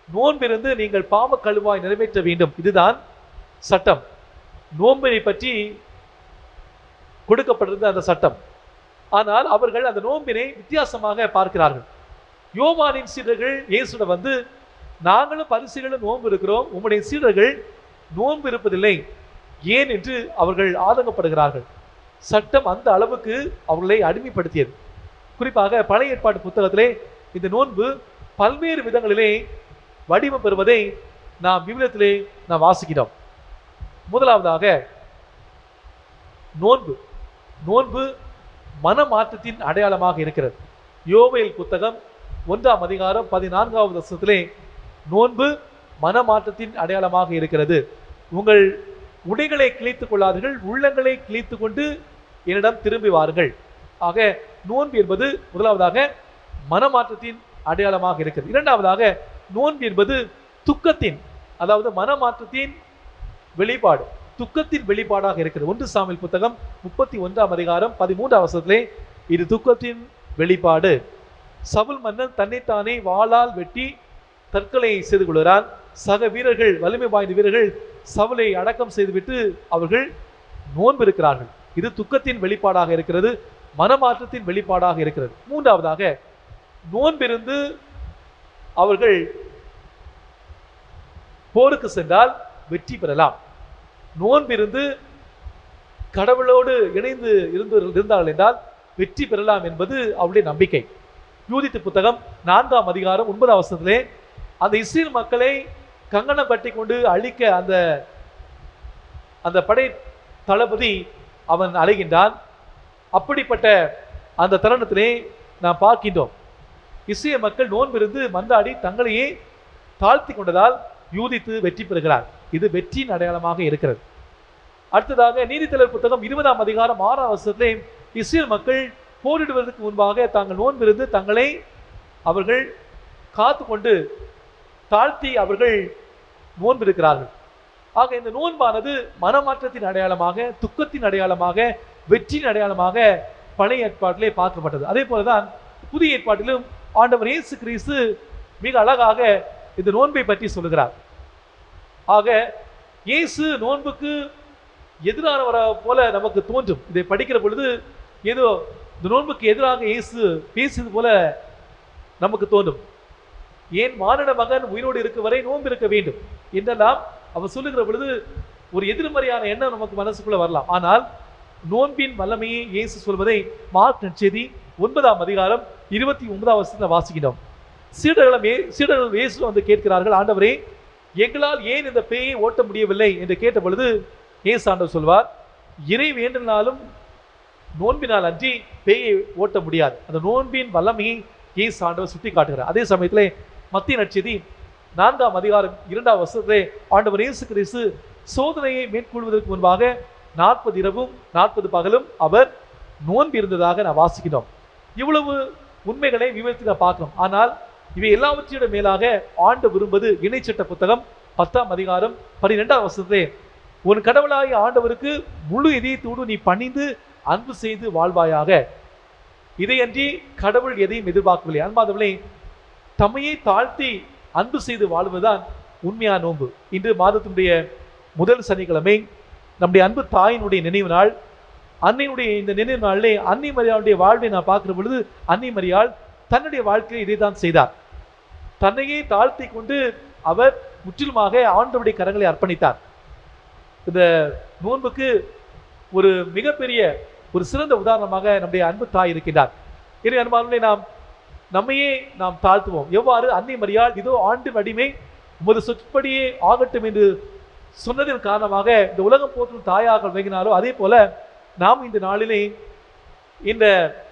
நோன்பிருந்து நீங்கள் பாவ கழுவாய் நிறைவேற்ற வேண்டும், இதுதான் சட்டம். நோன்பினை பற்றி கொடுக்கப்பட்டிருந்த அந்த சட்டம். ஆனால் அவர்கள் அந்த நோன்பினை வித்தியாசமாக பார்க்கிறார்கள். யோவானின் சீடர்கள் இயேசுவிடம் வந்து, நாங்களும் பரிசேயர்களும் நோன்பு இருக்கிறோம், உம்முடைய சீடர்கள் நோன்பு இருப்பதில்லை ஏன் என்று அவர்கள் ஆதங்கப்படுகிறார்கள். சட்டம் அந்த அளவுக்கு அவர்களை அடிமைப்படுத்தியது. குறிப்பாக பழைய ஏற்பாட்டு புத்தகத்திலே இந்த நோன்பு பல்வேறு விதங்களிலே வடிவம் பெறுவதை நாம் விவிலியத்திலே நாம் வாசிக்கிறோம். முதலாவதாக நோன்பு மனமாற்றத்தின் அடையாளமாக இருக்கிறது. யோவேல் புத்தகம் 1ஆம் அதிகாரம் 14ஆவது வசனத்திலே நோன்பு மனமாற்றத்தின் அடையாளமாக இருக்கிறது. உங்கள் உடைகளை கிழித்துக் கொள்ளாதீர்கள், உள்ளங்களை கிழித்து கொண்டு என்னிடம் திரும்பி வாருங்கள். ஆக நோன்பு என்பது முதலாவதாக மனமாற்றத்தின் அடையாளமாக இருக்கிறது. இரண்டாவதாக நோன்பு என்பது துக்கத்தின், அதாவது மனமாற்றத்தின் வெளிப்பாடு, துக்கத்தின் வெளிப்பாடாக இருக்கிறது. 1 சாமுவேல் புத்தகம் 31ஆம் அதிகாரம் 13ஆம் வசனத்திலே இது துக்கத்தின் வெளிப்பாடு. சவுல் மன்னன் தன்னைத்தானே வாளால் வெட்டி தற்கொலை செய்து கொள்கிறான். சக வீரர்கள், வலிமை வாய்ந்த வீரர்கள் சவுலை அடக்கம் செய்துவிட்டு அவர்கள் நோன்பு இருக்கிறார்கள். இது துக்கத்தின் வெளிப்பாடாக இருக்கிறது, மனமாற்றத்தின் வெளிப்பாடாக இருக்கிறது. மூன்றாவதாக நோன்பிருந்து அவர்கள் போருக்கு சென்றால் வெற்றி பெறலாம். நோன்பிருந்து கடவுளோடு இணைந்து இருந்தார்கள் என்றால் வெற்றி பெறலாம் என்பது அவருடைய நம்பிக்கை. யூதித்து புத்தகம் 4ஆம் அதிகாரம் 9ஆம் வசனத்திலே அந்த இஸ்ரேல் மக்களை கங்கணம் கட்டி கொண்டு அழிக்க அந்த படை தளபதி அவன் அழைகின்றான். அப்படிப்பட்ட அந்த தருணத்திலே நாம் பார்க்கின்றோம், இஸ்ரேல் மக்கள் நோன்பிருந்து மன்றாடி தங்களையே தாழ்த்தி கொண்டதால் யூதித்து வெற்றி பெறுகிறார். இது வெற்றியின் அடையாளமாக இருக்கிறது. அடுத்ததாக நீதித்தலைவர் புத்தகம் 20ஆம் அதிகாரம் 6ஆம் வசனத்திலே இஸ்ரேல் மக்கள் போரிடுவதற்கு முன்பாக தாங்கள் நோன்பிருந்து தங்களை அவர்கள் காத்து கொண்டு தாழ்த்தி அவர்கள் நோன்பிருக்கிறார்கள். ஆக இந்த நோன்பானது மனமாற்றத்தின் அடையாளமாக, துக்கத்தின் அடையாளமாக, வெற்றியின் அடையாளமாக பழைய ஏற்பாட்டிலே பார்க்கப்பட்டது. அதே போலதான் புதிய ஏற்பாட்டிலும் ஆண்டவர் இயேசு கிறிஸ்து மிக அழகாக இந்த நோன்பை பற்றி சொல்லுகிறார். ஆக இயேசு நோன்புக்கு எதிரானவரை போல நமக்கு தோன்றும். இதை படிக்கிற பொழுது ஏதோ இந்த நோன்புக்கு எதிராக இயேசு பேசியது போல நமக்கு தோன்றும். ஏன் மானிட மகன் உயிரோடு இருக்க வரை நோன்பு இருக்க வேண்டும் என்றெல்லாம் அவர் சொல்லுகிற பொழுது ஒரு எதிர்மறையான எண்ணம் நமக்கு மனசுக்குள்ள வரலாம். ஆனால் நோன்பின் வல்லமையை இயேசு சொல்வதை மார்க் நற்செய்தி 9ஆம் அதிகாரம் 29ஆம் வசனத்தில் வாசிக்கிறோம். சீடர்கள் இயேசு வந்து கேட்கிறார்கள், ஆண்டவரே எங்களால் ஏன் இந்த பேயை ஓட்ட முடியவில்லை என்று கேட்ட பொழுது இயேசு ஆண்டவர் சொல்வார், இறை வேண்டினாலும் நோன்பினால் அன்றி பேயை ஓட்ட முடியாது. அந்த நோன்பின் வல்லமையை இயேசு ஆண்டவர் சுட்டி காட்டுகிறார். அதே சமயத்திலே மத்திய நற்செய்தி 4ஆம் அதிகாரம் 2ஆம் வசனத்திலே ஆண்டவர் இயேசு கிறிஸ்து சோதனையை மேற்கொள்வதற்கு முன்பாக 40 இரவும் 40 பகலும் அவர் நோன்பு இருந்ததாக நான் வாசிக்கிறோம். இவ்வளவு உண்மைகளை விவரித்து பார்க்கிறோம். ஆனால் இவை எல்லாவற்றையோட மேலாக ஆண்டு விரும்புவது இணைச்சட்ட புத்தகம் 10ஆம் அதிகாரம் 12ஆம் வசனத்திலே உன் கடவுளாகிய ஆண்டவருக்கு முழு இதயத்தோடு நீ பணிந்து அன்பு செய்து வாழ்வாயாக. இதையன்றி கடவுள் எதையும் எதிர்பார்க்கவில்லை. அன்பாதவர்களே, தம்மையை தாழ்த்தி அன்பு செய்து வாழ்வதுதான் உண்மையான நோன்பு. இன்று மாதத்தினுடைய முதல் சனிக்கிழமை நம்முடைய அன்பு தாயினுடைய நினைவு நாள். அன்னையினுடைய இந்த நினைவு நாளிலே அன்னை மரியாளுடைய வாழ்வை நான் பார்க்கிற பொழுது அன்னை மரியாள் தன்னுடைய வாழ்க்கையை இதை தான் செய்தார். தன்னையே தாழ்த்தி கொண்டு அவர் முற்றிலுமாக ஆண்டவருடைய கரங்களை அர்ப்பணித்தார். இந்த நோன்புக்கு ஒரு மிகப்பெரிய ஒரு சிறந்த உதாரணமாக நம்முடைய அன்பு தாய் இருக்கின்றார். எனவே அன்பானவர்களே, நம்மையே நாம் தாழ்த்துவோம். எவ்வாறு அன்னை மரியாள் இதோ ஆண்டின் அடிமை உமது சொற்படியே ஆகட்டும் என்று சொன்னதன் காரணமாக இந்த உலகம் போற்றும் தாயாக விளங்கினாலோ, அதே போல நாம் இந்த நாளிலே இந்த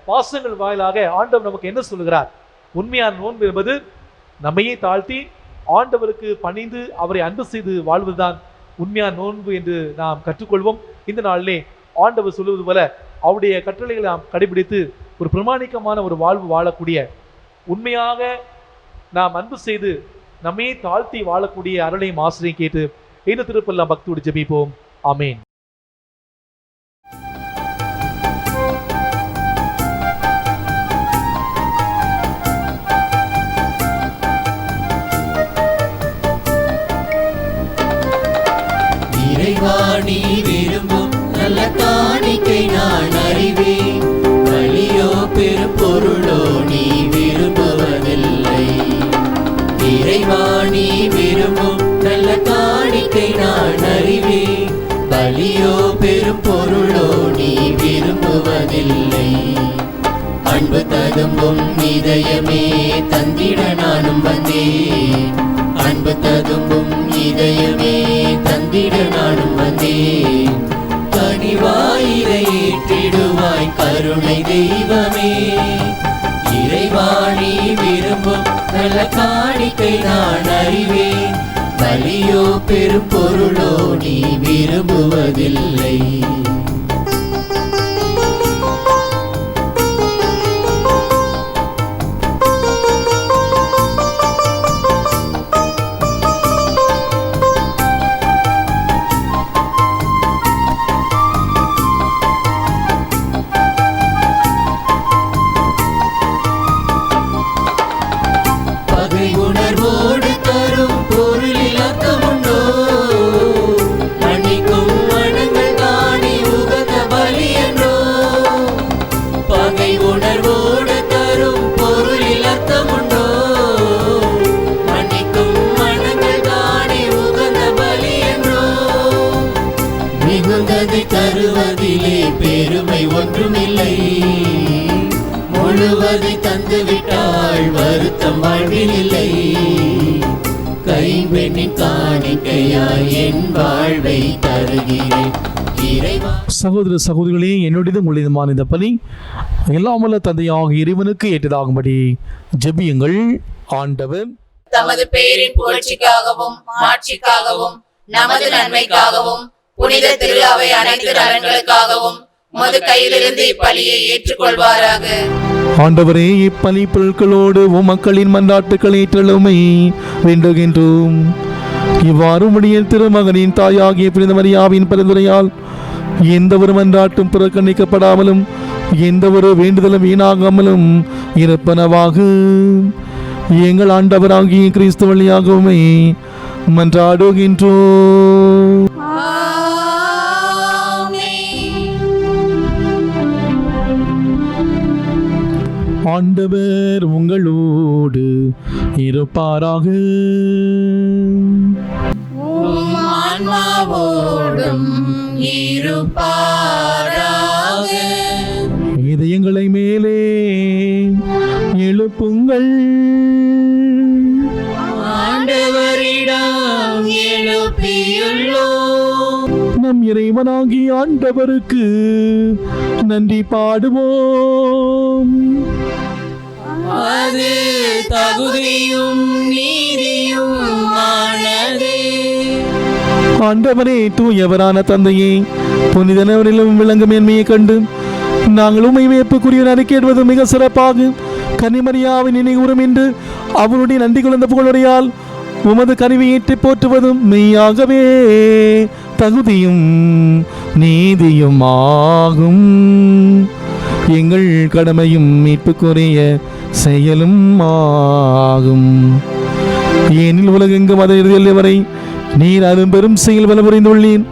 வாசகங்கள் வாயிலாக ஆண்டவர் நமக்கு என்ன சொல்லுகிறார்? உண்மையான நோன்பு என்பது நம்மையே தாழ்த்தி ஆண்டவருக்கு பணிந்து அவரை அன்பு செய்து வாழ்வதுதான் உண்மையான நோன்பு என்று நாம் கற்றுக்கொள்வோம். இந்த நாளிலே ஆண்டவர் சொல்லுவது போல அவருடைய கட்டளைகளை நாம் கடைபிடித்து ஒரு பிரமாணிக்கமான ஒரு வாழ்வு வாழக்கூடிய, உண்மையாக நாம் அன்பு செய்து நம்மையே தாழ்த்தி வாழக்கூடிய அருளையும் ஆசிரியம் கேட்டு இந்த திருப்பெல்லாம் பக்தியோடு ஜெபிப்போம். ஆமேன். இறைவாணி விரும்பும் நல்ல காணிக்கை நான் அறிவேன். வழியோ பெரும்பொருளோ நீ விரும்புவதில்லை. இறைவாணி விரும்பும் நல்ல காணிக்கை நான் அறிவேன். வழியோ பெரும்பொருளோ நீ விரும்புவதில்லை. அன்பு ததும்பும் இதயமே தந்திட நானும் வந்தேன். அன்பு ததும்பும் இதயமே தந்திட நானும் வந்தேன். கனிவாயிரை ஏற்றிடுவாய் கருணை தெய்வமே. இறைவாணி விரும்பும் நல்ல காணிக்கை நான் அறிவேன். பலியோ பெரும் பொருளோ நீ விரும்புவதில்லை. தருவதிலே பெருமை ஒன்றுமில்லை. முழுவதை தந்துவிட்டால் வருத்தம் வாழ்வில் இல்லை. கைம்பெண்ணின் காணிக்கையாய் என் வாழ்வை தருகிறேன். சகோதர சகோதரிகளே, என்னுடையது உங்களுடையதுமான இந்த பலி எல்லாம் வல்ல தந்தையாக இறைவனுக்கு ஏற்றதாகும்படி ஜெபியுங்கள். ஆண்டவர் தமது பெயரின் புகழ்ச்சிக்காகவும் மாட்சிக்காகவும் நமது நன்மைக்காகவும் புனித திரு அவை அனைத்து நலன்களுக்காகவும் உமது கையிலிருந்து இப்பலியை ஏற்றுக்கொள்வாராக. ஆண்டவரே, இப்பலி பொருட்களோடு மக்களின் மன்றாட்டுக்களை ஏற்றலுமை வேண்டுகின்றோம். இவ்வாறு உடைய திருமகனின் தாயாகிய புனித மரியாவின் பரிந்துரையால் எந்த ஒரு மன்றாட்டும் புறக்கணிக்கப்படாமலும் எந்த ஒரு வேண்டுதலும் வீணாகாமலும் இருப்பனவாக எங்கள் ஆண்டவராகிய கிறிஸ்து வழியாகவுமே மன்றாடுகின்றோம். ஆண்டவர் உங்களோடு இருப்பாராக. ஆன்மாவோடும் இருப்பாராக. இதயங்களை மேலே எழுப்புங்கள். ஆண்டவரிடம் எழுப்பியுள்ளோம். நம் இறைவனாகி ஆண்டவருக்கு நன்றி பாடுவோம். அது தகுதியும் நீதியும் ஆனதே. ஆண்டவரே, தூயவரான தந்தையே, புனிதனவரிலும் விளங்கும் மேன்மையை கண்டு நாங்கள் உம்மை வியப்புக்குரிய அறிக்கையிடுவது மிக சிறப்பாக கன்னிமரியாவின் நினைவுறும் என்று அவருடைய நன்றி குழந்த புகழுரையால் உமது கருவி ஏற்றி போற்றுவதும் மெய்யாகவே தகுதியும் நீதியும் ஆகும். எங்கள் கடமையும் மீட்புக்குரிய செயலும் ஆகும். ஏனில் உலகெங்கும் மத இறுதியில் வரை நீர் அரும்பெரும் செயல் வல புரிந்துள்ளீர்.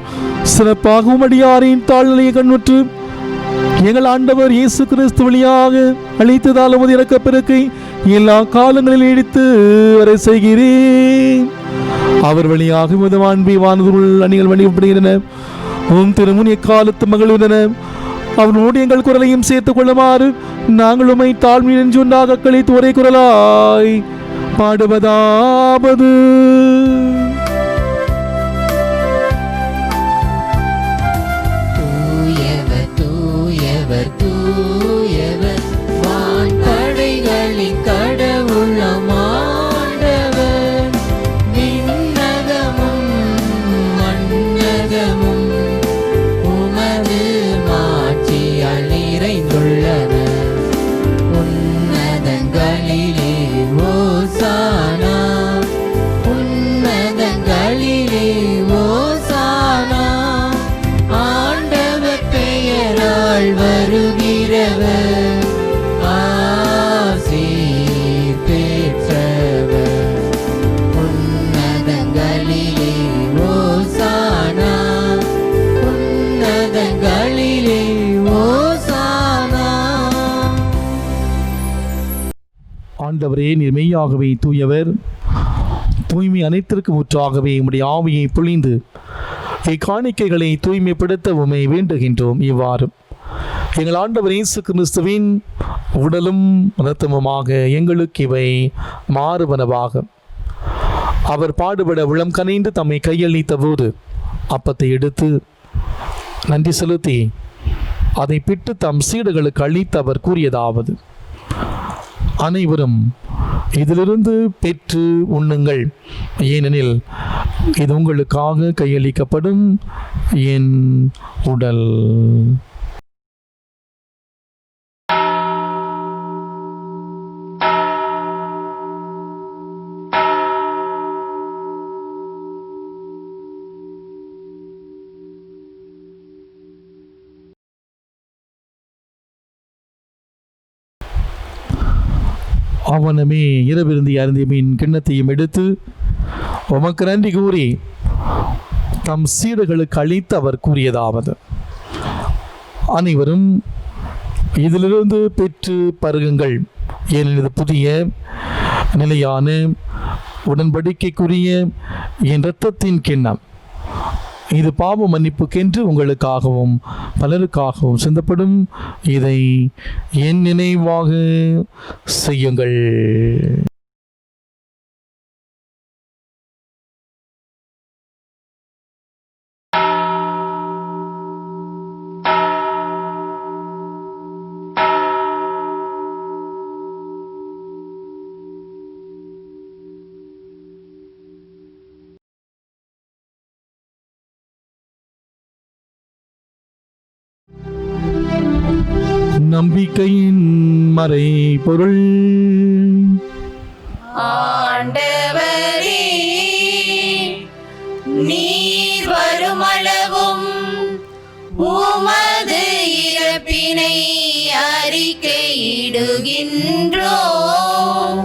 சிறப்பாகவும் அடியாரின் தாழ்நிலையை கண்ணுற்று எங்கள் ஆண்டவர் இயேசு கிறிஸ்து வழியாக அளித்ததால் உமது இறக்க பெருக்கை எல்லா காலங்களில் இடித்து வரை செய்கிறேன். அவர் வழியாக உமது வான்பி வானதுள் அணிகள் வணிகப்படுகின்றன. உம் திருமுன் எக்காலத்து மகிழ்கின்றன. அவனோடு எங்கள் குரலையும் சேர்த்துக் கொள்ளுமாறு நாங்கள் உம்மை தாழ்மை நெஞ்சுண்டாக கழித்து ஒரே குரலாய் பாடுவதாவது: தூயவர் தூயவர் தூயவர் வான்படைகளின் கடவுளம் ஆண்டவர். விண்ணகமும் மண்ணகமும் உமது மாட்சியால் நிறைந்துள்ளன. உன்னதங்களிலே ஓசானா, உன்னதங்களிலே ஓசானா. ஆண்டவர் பெயரால் வருகிறவர் ஆசீர் பெற்றவர். உன்னதங்களிலே ஓசானா, உன்னதங்களிலே ஓசானா. ஆண்டவரே, நீர் மெய்யாகவே தூயவர். தூய்மை அனைத்திற்கும் ஊற்றாகவே உம்முடைய ஆவியை பொழிந்து இக்காணிக்கைகளை தூய்மைப்படுத்த உம்மை வேண்டுகின்றோம். இவ்வாறு எங்கள் ஆண்டவர் இயேசு கிறிஸ்துவின் உடலும் இரத்தமுமாக எங்களுக்கு இவை மாறுவனவாக. அவர் பாடுபட உளம் கனிந்து தம்மை கையளித்த போது அப்பத்தை எடுத்து நன்றி செலுத்தி அதை பிட்டு தம் சீடர்களுக்கு அளித்து அவர் கூறியதாவது: அனைவரும் இதிலிருந்து பெற்று உண்ணுங்கள், ஏனெனில் இது உங்களுக்காக கையளிக்கப்படும் என் உடல். அவனமே இரவிருந்தி அருந்திய மீன் கிண்ணத்தையும் எடுத்து உமக்கு நன்றி கூறி தம் சீடர்களுக்கு அளித்து அவர் கூறியதாவது: அனைவரும் இதிலிருந்து பெற்று பருகுங்கள், ஏனெனில் இது புதிய நிலையான உடன்படிக்கைக்குரிய என் இரத்தத்தின் கிண்ணம். இது பாவ மன்னிப்புக்கென்று உங்களுக்காகவும் பலருக்காகவும் சிந்தப்படும். இதை என் நினைவாக செய்யுங்கள். நம்பிக்கையின் மறை பொருள். ஆண்டவரே, நீர் வருமளவும் உமது இறப்பினை அறிக்கையிடுகின்றோம்,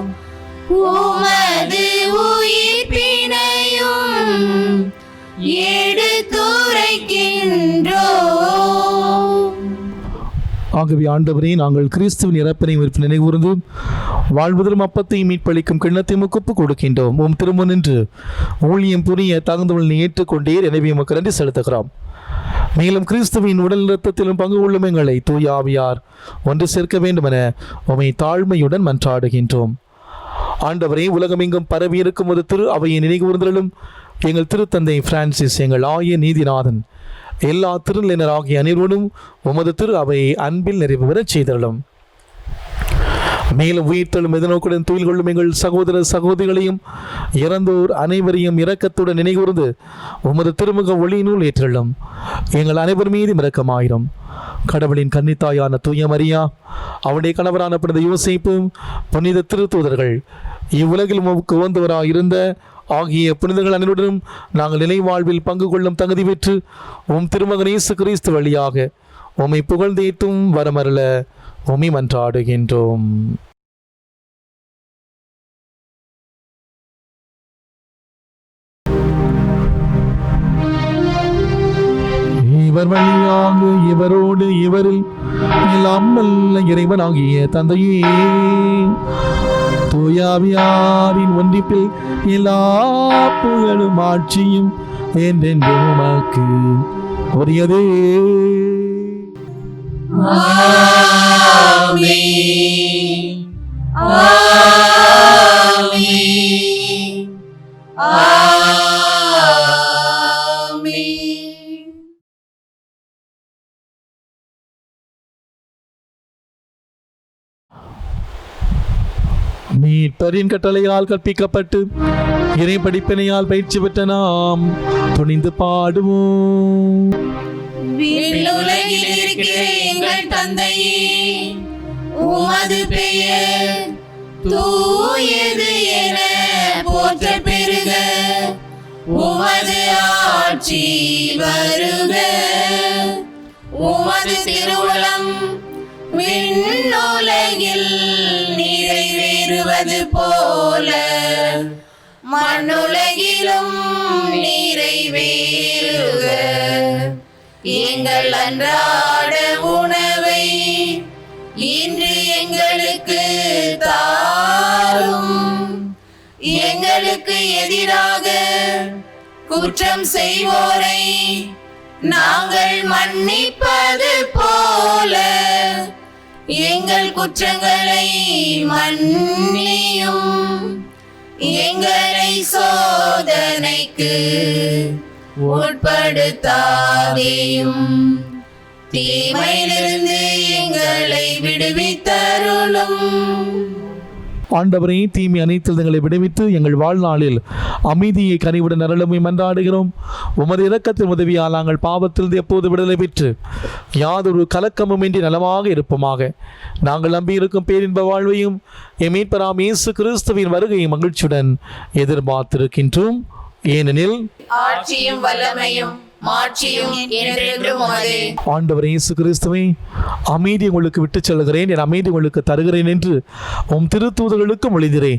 உமது உயிர்ப்பினையும் எடுத்துரைக்கின்றோம். ஆகவே ஆண்டவரே, நாங்கள் கிறிஸ்துவின் இறப்பினை உயிர்ப்பினை நினைவுகூர்ந்து வாழ்வதிலும் அப்பத்தையும் மீட்பளிக்கும் கிண்ணத்தையும் ஒப்புக் கொடுக்கின்றோம். உம் திருமுன் நின்று ஊழியம் புரிய தகுந்தவளை ஏற்றுக்கொண்டீர், எனவே உமக்கு நன்றி செலுத்துகிறோம். மேலும் கிறிஸ்துவின் உடல் இரத்தத்திலும் பங்கு கொள்ளும் எங்களை தூய ஆவியார் ஒன்று சேர்க்க வேண்டுமென உம்மை தாழ்மையுடன் மன்றாடுகின்றோம். ஆண்டவரே, உலகமெங்கும் பரவி இருக்கும் ஒரு திரு அவையை நினைவுகூர்ந்தலும் எங்கள் திருத்தந்தை பிரான்சிஸ், எங்கள் ஆய நீதிநாதன், எல்லா திருநிலையினராகிய அனைவரோடும் உமது திரு அவை அன்பில் நிறைவு பெறச் செய்தருளும். மேலும் உயிர்த்தெழும் எதிர்நோக்குடன் துயில் கொள்ளும் எங்கள் சகோதர சகோதரிகளையும் இறந்தோர் அனைவரையும் இரக்கத்துடன் நினைகூர்ந்து உமது திருமுக ஒளியினுள் ஏற்றலும். எங்கள் அனைவர் மீதும் இரக்கமாயிரும். கடவுளின் கன்னித்தாயான தூய மரியா, அவருடைய கணவரான புனித யோசேப்பு, புனித திருத்தூதர்கள், இவ்வுலகில் உமக்கு உகந்தவராயிருந்த ஆகிய புனிதர்கள் அனைவருடனும் நாங்கள் நிலை வாழ்வில் பங்கு கொள்ளும் தகுதி பெற்று உம் திருமகன் இயேசு கிறிஸ்து வழியாக உம்மை புகழ்ந்தேத்தும் வரமருள உம்மை மன்றாடுகின்றோம். இவர் வழியாக இவரோடு இவரில் எல்லாம் வல்ல இறைவனாகிய தந்தையே, தூயாவியாரின் ஒன்றிப்பில் எல்லா புகழும் ஆட்சியும் என்றென்றும் உமக்கு உரியதே. ஆமென். ஆமென். ஆமென். மீட்பரின் கட்டளையால் கற்பிக்கப்பட்டு இறை படிப்பினையால் பயிற்சி பெற்ற நாம் துணிந்து பாடுவோம். விண்ணுலகில் இருக்கிற எங்கள் தந்தையே, உமது பெயர் தூயது என போற்ற பெறுக. உமது ஆட்சி வருக. உமது திருவுளம் விண்ணுலகில் நிறைவேறுவது போல மண்ணுலகிலும் நிறைவேறுக. எங்கள் அன்றாட உணவை இன்று எங்களுக்கு தாரும். எங்களுக்கு எதிராக குற்றம் செய்வோரை நாங்கள் மன்னிப்பது போல எங்கள் குற்றங்களை மன்னியும். எங்களை சோதனைக்கு உட்படுத்தாதேயும், தீமையிலிருந்து எங்களை விடுவித்தருளும். ஆண்டவரே, தீமை அனைத்தில் எங்களை விடுவித்து எங்கள் வாழ்நாளில் அமைதியை கனிவுடன் அருளுமை மன்றாடுகிறோம். உமது இரக்கத்தின் உதவியால் நாங்கள் பாவத்திலிருந்து எப்போது விடுதலை பெற்று யாதொரு கலக்கமும் இன்றி நலமாக இருப்போமாக. நாங்கள் நம்பியிருக்கும் பேரின்ப வாழ்வையும் எம் மீட்பராம் இயேசு கிறிஸ்துவின் வருகையை மகிழ்ச்சியுடன் எதிர்பார்த்திருக்கின்றோம். ஏனெனில் ஆட்சியும் வல்லமையும் மாட்சியும் என்றென்றும் உமதே. ஆண்டவர் இயேசு கிறிஸ்துவே, அமைதி உங்களுக்கு விட்டுச் செல்கிறேன், என் அமைதி உங்களுக்கு தருகிறேன் என்று உம் திருத்தூதர்களுக்கு மொழிகிறே.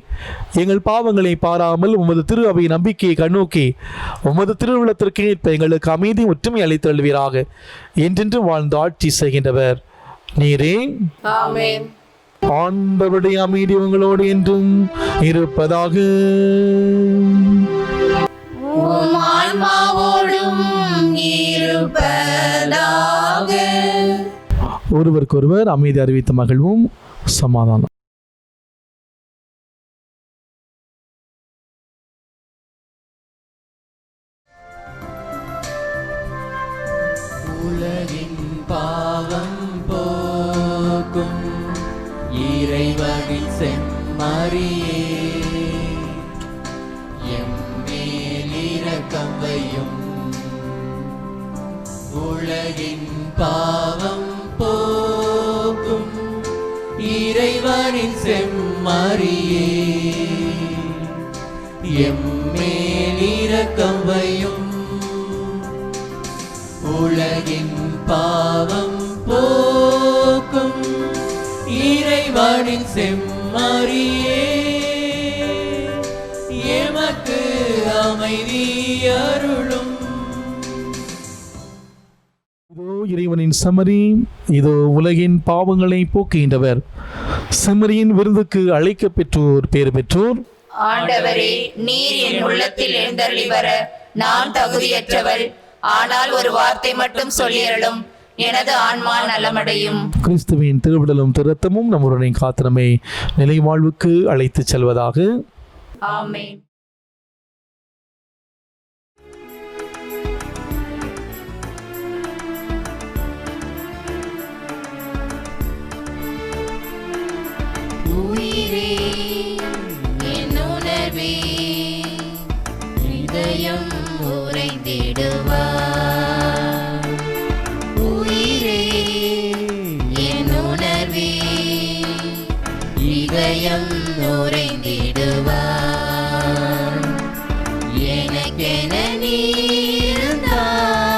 எங்கள் பாவங்களை பாராமல் உமது திரு அவை நம்பிக்கையை கண்ணோக்கி உமது திருவுள்ளத்திற்கு ஏற்ப எங்களுக்கு அமைதி ஒற்றுமை அளித்தழுவீராக. என்றென்று வாழ்ந்து ஆட்சி செய்கின்றவர் நீரே. ஆமென். ஆண்டவருடைய அமைதி உங்களோடு என்றும் இருப்பதாக. உம் ஆன்மாவோடும் இருப்பதாக. ஒருவருக்கொருவர் அமைதி அறிவித்த மகிழ்வும் சமாதானம். உலகின் பாவம் போக்கும் இறைவனின் செம்மறியே, எம்மேல் இரக்கம் வையும். உலகின் பாவம் போக்கும் இறைவனின் செம்மறியே, எம்மேல் இரக்கம் வையும். உலகின் பாவம் போக்கும் இறைவனின் செம்மறியே, எமக்கு அமைதி அருளும். இதோ இறைவனின் செம்மறி, இதோ உலகின் பாவங்களை போக்குகின்றவர். செம்மறியின் விருந்துக்கு அழைக்க பெற்றோர் பேறு பெற்றோர். ஆண்டவரே, நீர் என் உள்ளத்தில் எழுந்தருளி வர நான் தகுதியற்றவள். ஆனால் ஒரு வார்த்தை மட்டும் சொல்லியருளும், எனது ஆன்மா நலமடையும். கிறிஸ்துவின் திருவிடலும் திருத்தமும் நம்முடனே காத்து நம்மை நிலை வாழ்வுக்கு அழைத்துச் செல்வதாக. ஆமென். உயிரே என் உணர்வே, இதயம் உறைந்திடுவார். உயிரே என் உணர்வே, இதயம் உறைந்திடுவார். எனக்கென நீ இருந்தார்,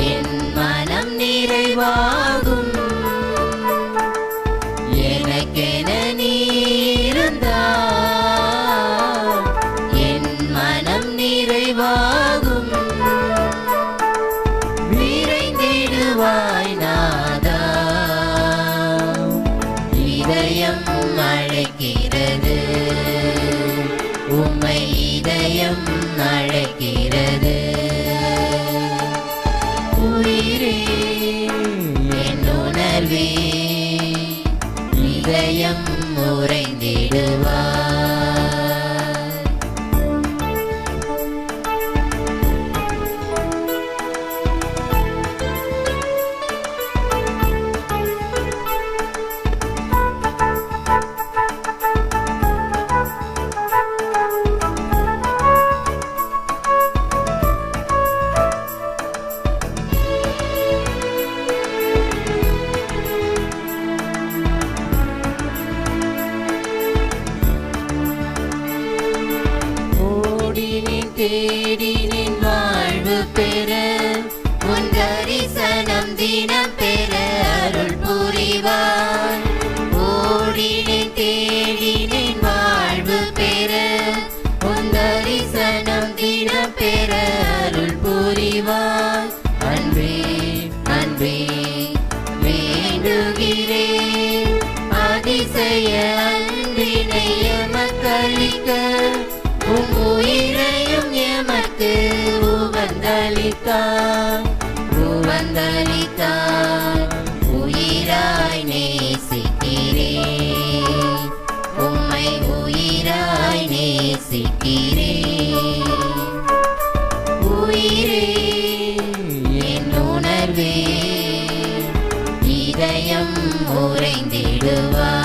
என் மனம் நிறைவாகும். எனக்கென நீ இருந்தார், என் மனம் நிறைவாகும். விரைந்திடுவாய் நாதா, இதயம் அழைக்கிறது. உம்மை இதயம் அழைக்கிறது. உயிரே தேடினேன் வாழ்வு பெற உன் தரிசனம் தினம் பெற அருள் புரிவாய். ஓடினேன் தேடினேன் வாழ்வு பெற உன் தரிசனம் தினம் பெற அருள் புரிவாய். அன்பே அன்பே வேண்டுகிறேன் அதிசய அன்பினை எமக்களிக்க உம் உயிரையும் எமக்கு உவந்தளித்தாய் உயிராய் நேசிக்கிறேன் உம்மை உயிராய் நேசிக்கிறேன். உயிரே என் உணர்வே இதயம் உறைந்திடுவாய்.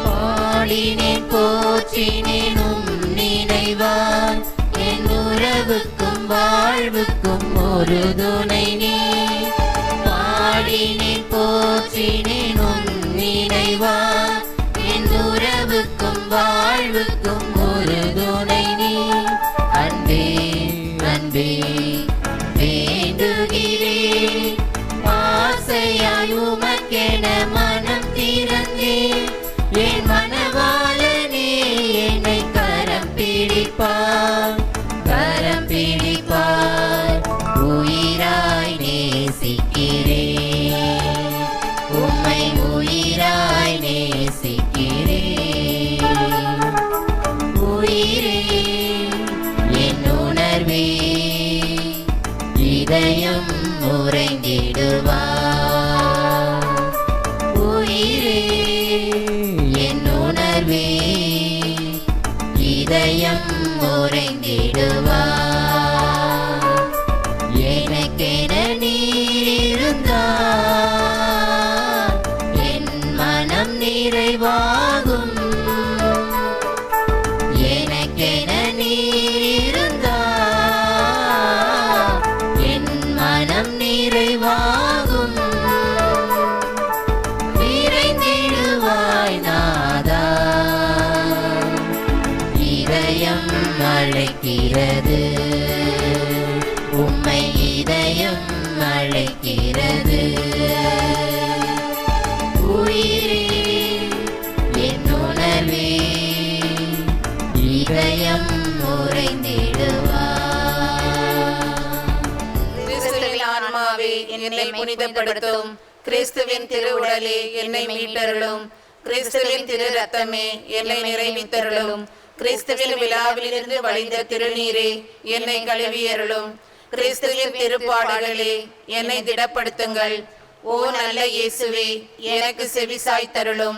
பாடினேன் போற்றினேன் உம் நினைவால் என் உறவுக்கும் வாழ்வுக்கும் ஒரு துணை நீ. பாடினேன் போற்றினேன் உம் நினைவால் என் உறவுக்கும் வாழ்வுக்கும் ஒரு துணை நீ. அன்பே அன்பே வேண்டுகிறேன் ஆசையாய் உமக்கென மனம் திறந்தேன். என் மனவாளனே என்னை கரம் பிடிப்பார் உயிராய் நேசிக்கிறேன் உம்மை உயிராய் நேசிக்கிறேன். உயிரே என் உணர்வே இதயம் உறைந்திடுவார். உயிரே என் உணர்வே இதயம் உறைந்திடுவார். எனக்கென நீர் இருந்தால் என் மனம் நிறைவாகும். எனக்கென நீர் இருந்தால் என் மனம் நிறைவாகும். விரைந்திடுவாய் நாதா இதயம் அழைக்கிறது உம்மை இதயம் அழைக்கிறது. உயிரே என் உணர்வே இதயம் உறைந்திடுவார். கிறிஸ்துவின் ஆன்மாவே என்னை புனிதப்படுத்தும். கிறிஸ்துவின் திருவுடலே என்னை மீட்டருளும். கிறிஸ்துவின் திரு ரத்தமே என்னை நிறைவித்தருளும். கிறிஸ்துவின் விழாவிலிருந்து வழிந்த திருநீரே என்னை கழுவியருளும். கிறிஸ்துவின் திருப்பாடுகளே என்னை திடப்படுத்துங்கள். ஓ நல்ல இயேசுவே எனக்கு செவிசாய் தருளும்.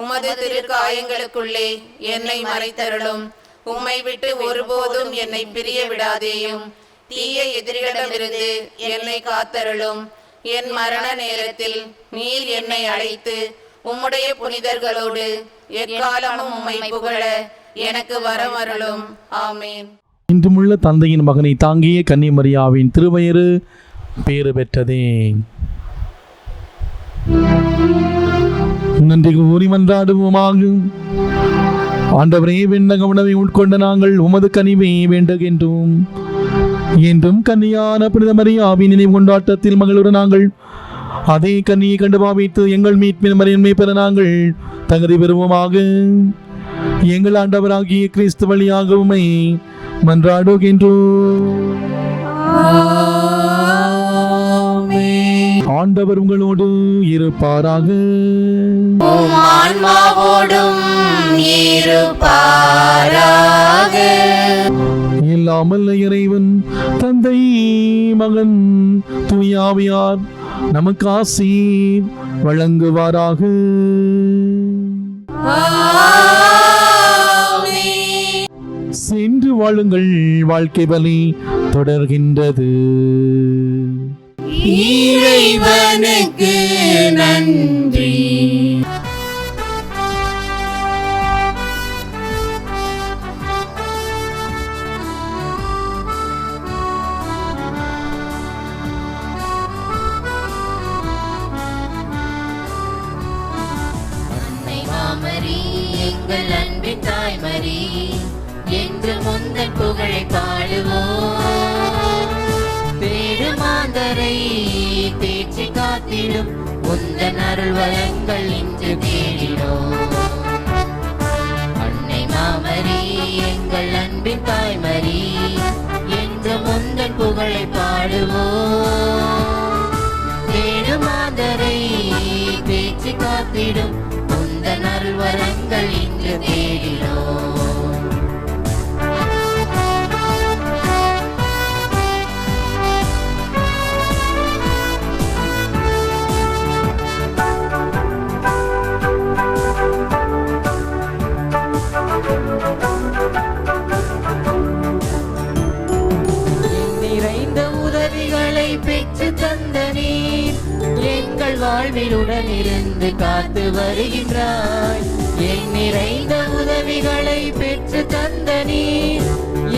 உமது திருக்காயங்களுக்குள்ளே என்னை மறைத்தருளும். உம்மை விட்டு ஒருபோதும் என்னை பிரிய விடாதேயும். தீய எதிரிகளிடமிருந்து என்னை காத்தருளும். என் மரண நேரத்தில் நீர் என்னை அழைத்து உம்முடைய புனிதர்களோடு எக்காலமும் உம்மை புகழ எனக்கு வரமருளும். ஆமேன். இன்றுமுள்ள தந்தையின் மகனை தாங்கிய கன்னிமரியாவின் திருவயிறு பேறு பெற்றதே. நன்றி கூறி மன்றாடுவோமாக. ஆண்டவரே, விண்ணக உணவை உட்கொண்ட நாங்கள் உமது கனிவை வேண்டுகின்றோம். என்றும் கன்னியான புனித மரியாவின் நினைவு கொண்டாட்டத்தில் மகளுடன் நாங்கள் அதே கன்னியை கண்டு பாவித்து எங்கள் மீட்பின் மரியாதை பெற நாங்கள் தகுதி பெறுவோமாக. எங்கள் ஆண்டவராகிய கிறிஸ்து வழியாக உம்மை மன்றாடுகின்றோம். ஆண்டவர் உங்களோடு இருப்பாராக. ஆன்மாவோடும் இருப்பாராக. இல்லாமல் இறைவன் தந்தை மகன் தூயாவியார் நமக்கு ஆசி வழங்குவாராக. சென்று வாழுங்கள், வாழ்க்கை பலி தொடர்கின்றது. இறைவனுக்கு நன்றி. எங்கள் அன்பின் தாய்மரி என்று முந்தன் புகழை பாடுவோம். தேடுமாந்தரை தேற்றி காத்திடும் உந்தன் அருள் வளங்கள் இன்று தேடினோம். அன்னை மாமரி எங்கள் அன்பின் தாய்மரி என்று முந்தன் புகழை பாடுவோம். தேடுமாந்தரை தேற்றி காத்திடும் உந்தன் அருள் வரங்கள் இன்று தேடினோம். நிறைந்த உதவிகளை பெற்று தந்த நீர் எங்கள் வாழ்வில் உடனிருந்து காத்து வருகின்றாய். என் நிறைந்த உதவிகளை பெற்று தந்த நீர்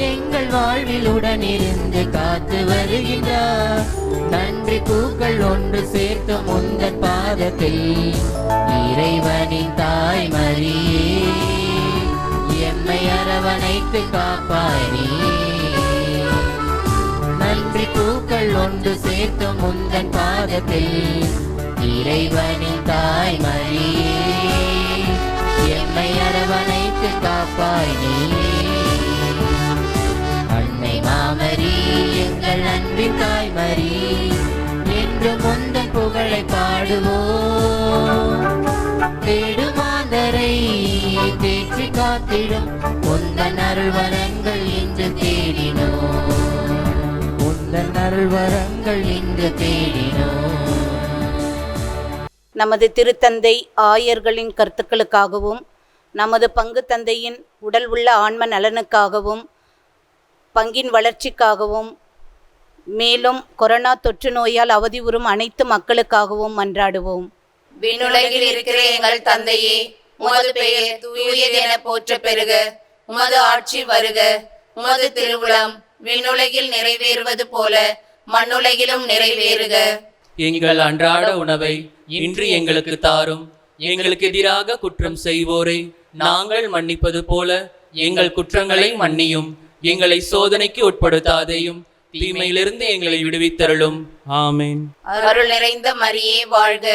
எங்கள் வாழ்வில் உடனிருந்து காத்து வருகின்றாய். நன்றி பூக்கள் ஒன்று சேர்த்து முந்தன் பாதத்தில் இறைவனின் தாய்மரியே எம்மை அரவணைத்து காப்பாய் நீ. நன்றி பூக்கள் ஒன்று சேர்த்து முந்தன் பாதத்தில் இறைவனின் தாய்மரியே எம்மை அரவணைத்து காப்பாய் நீ. அன்னை மாமரி எங்கள் அன்பின் தாய்மரி என்று முந்தன் புகழை பாடுவோம். தேடுமாந்தரை தேற்றி காத்திடும் உந்தன் அருள் வரங்கள் இன்று தேடினோம். உந்தன் அருள் வரங்கள் இன்று தேடினோம். நமது திருத்தந்தை ஆயர்களின் கருத்துக்களுக்காகவும் நமது பங்கு தந்தையின் உடல் உள்ள ஆன்ம நலனுக்காகவும் பங்கின் வளர்ச்சிக்காகவும் மேலும் கொரோனா தொற்று நோயால் அவதியுறும் அனைத்து மக்களுக்காகவும் மன்றாடுவோம். விண்ணுலகில் இருக்கிற எங்கள் தந்தையே, உமது பெயர் தூயதென போற்ற பெறுக. உமது ஆட்சி வருக. உமது திருவுளம் விண்ணுலகில் நிறைவேறுவது போல மண்ணுலகிலும் நிறைவேறுக. எங்கள் அன்றாட உணவை இன்று எங்களுக்கு தாரும். எங்களுக்கு எதிராக குற்றம் செய்வோரை நாங்கள் மன்னிப்பது போல எங்கள் குற்றங்களை மன்னியும். எங்களை சோதனைக்கு உட்படுத்தாதேயும், தீமையிலிருந்து எங்களை விடுவித்தருளும். ஆமென். அருள் நிறைந்த மரியே வாழ்க.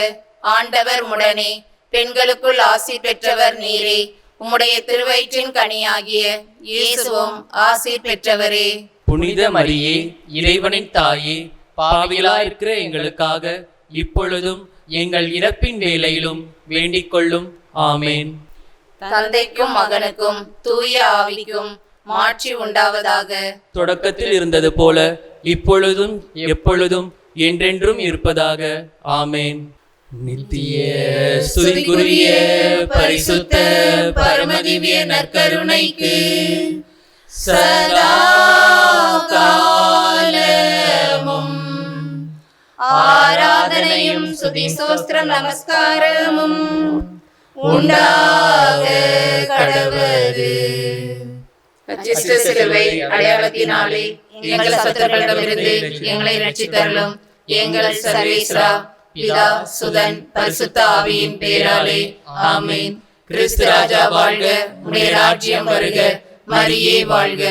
ஆண்டவர் உடனே பெண்களுக்குள் ஆசி பெற்றவர் நீரே. உம்முடைய திருவயிற்றின் கனியாகிய இயேசுவும் ஆசி பெற்றவரே. புனித மரியே, இறைவனின் தாயே, பாவிகளாயிருக்கிற எங்களுக்காக இப்பொழுதும் எங்கள் இறப்பின் வேளையிலும் வேண்டிக் கொள்ளும். ஆமேன். தந்தைக்கும் மகனுக்கும் தூய ஆவிக்கும் மாட்சி உண்டாவதாக. தொடக்கத்தில் இருந்தது போல இப்பொழுதும் எப்பொழுதும் என்றென்றும் இருப்பதாக. ஆமேன். நித்திய ஸ்துதிக்குரிய பரிசுத்த பரமதிவ்ய நற்கருணைக்கு சதா காலமும் ஆராதனையும் சுதி சோஸ்திரம் நமஸ்காரமும் உண்டாக கடவது. அச்சிஷ்ட சிலுவை அடையாளத்தினாலே எங்கள் சத்துருக்களிடமிருந்து எங்களை ரட்சித்தருளும். எங்கள் சர்வேஸ்வரா, பிதா, சுதன், பரிசுத்த ஆவியின் பெயராலே ஆமென். கிறிஸ்து ராஜா வாழ்க. உடைய ராஜ்யம் வருக. மரியே வாழ்க.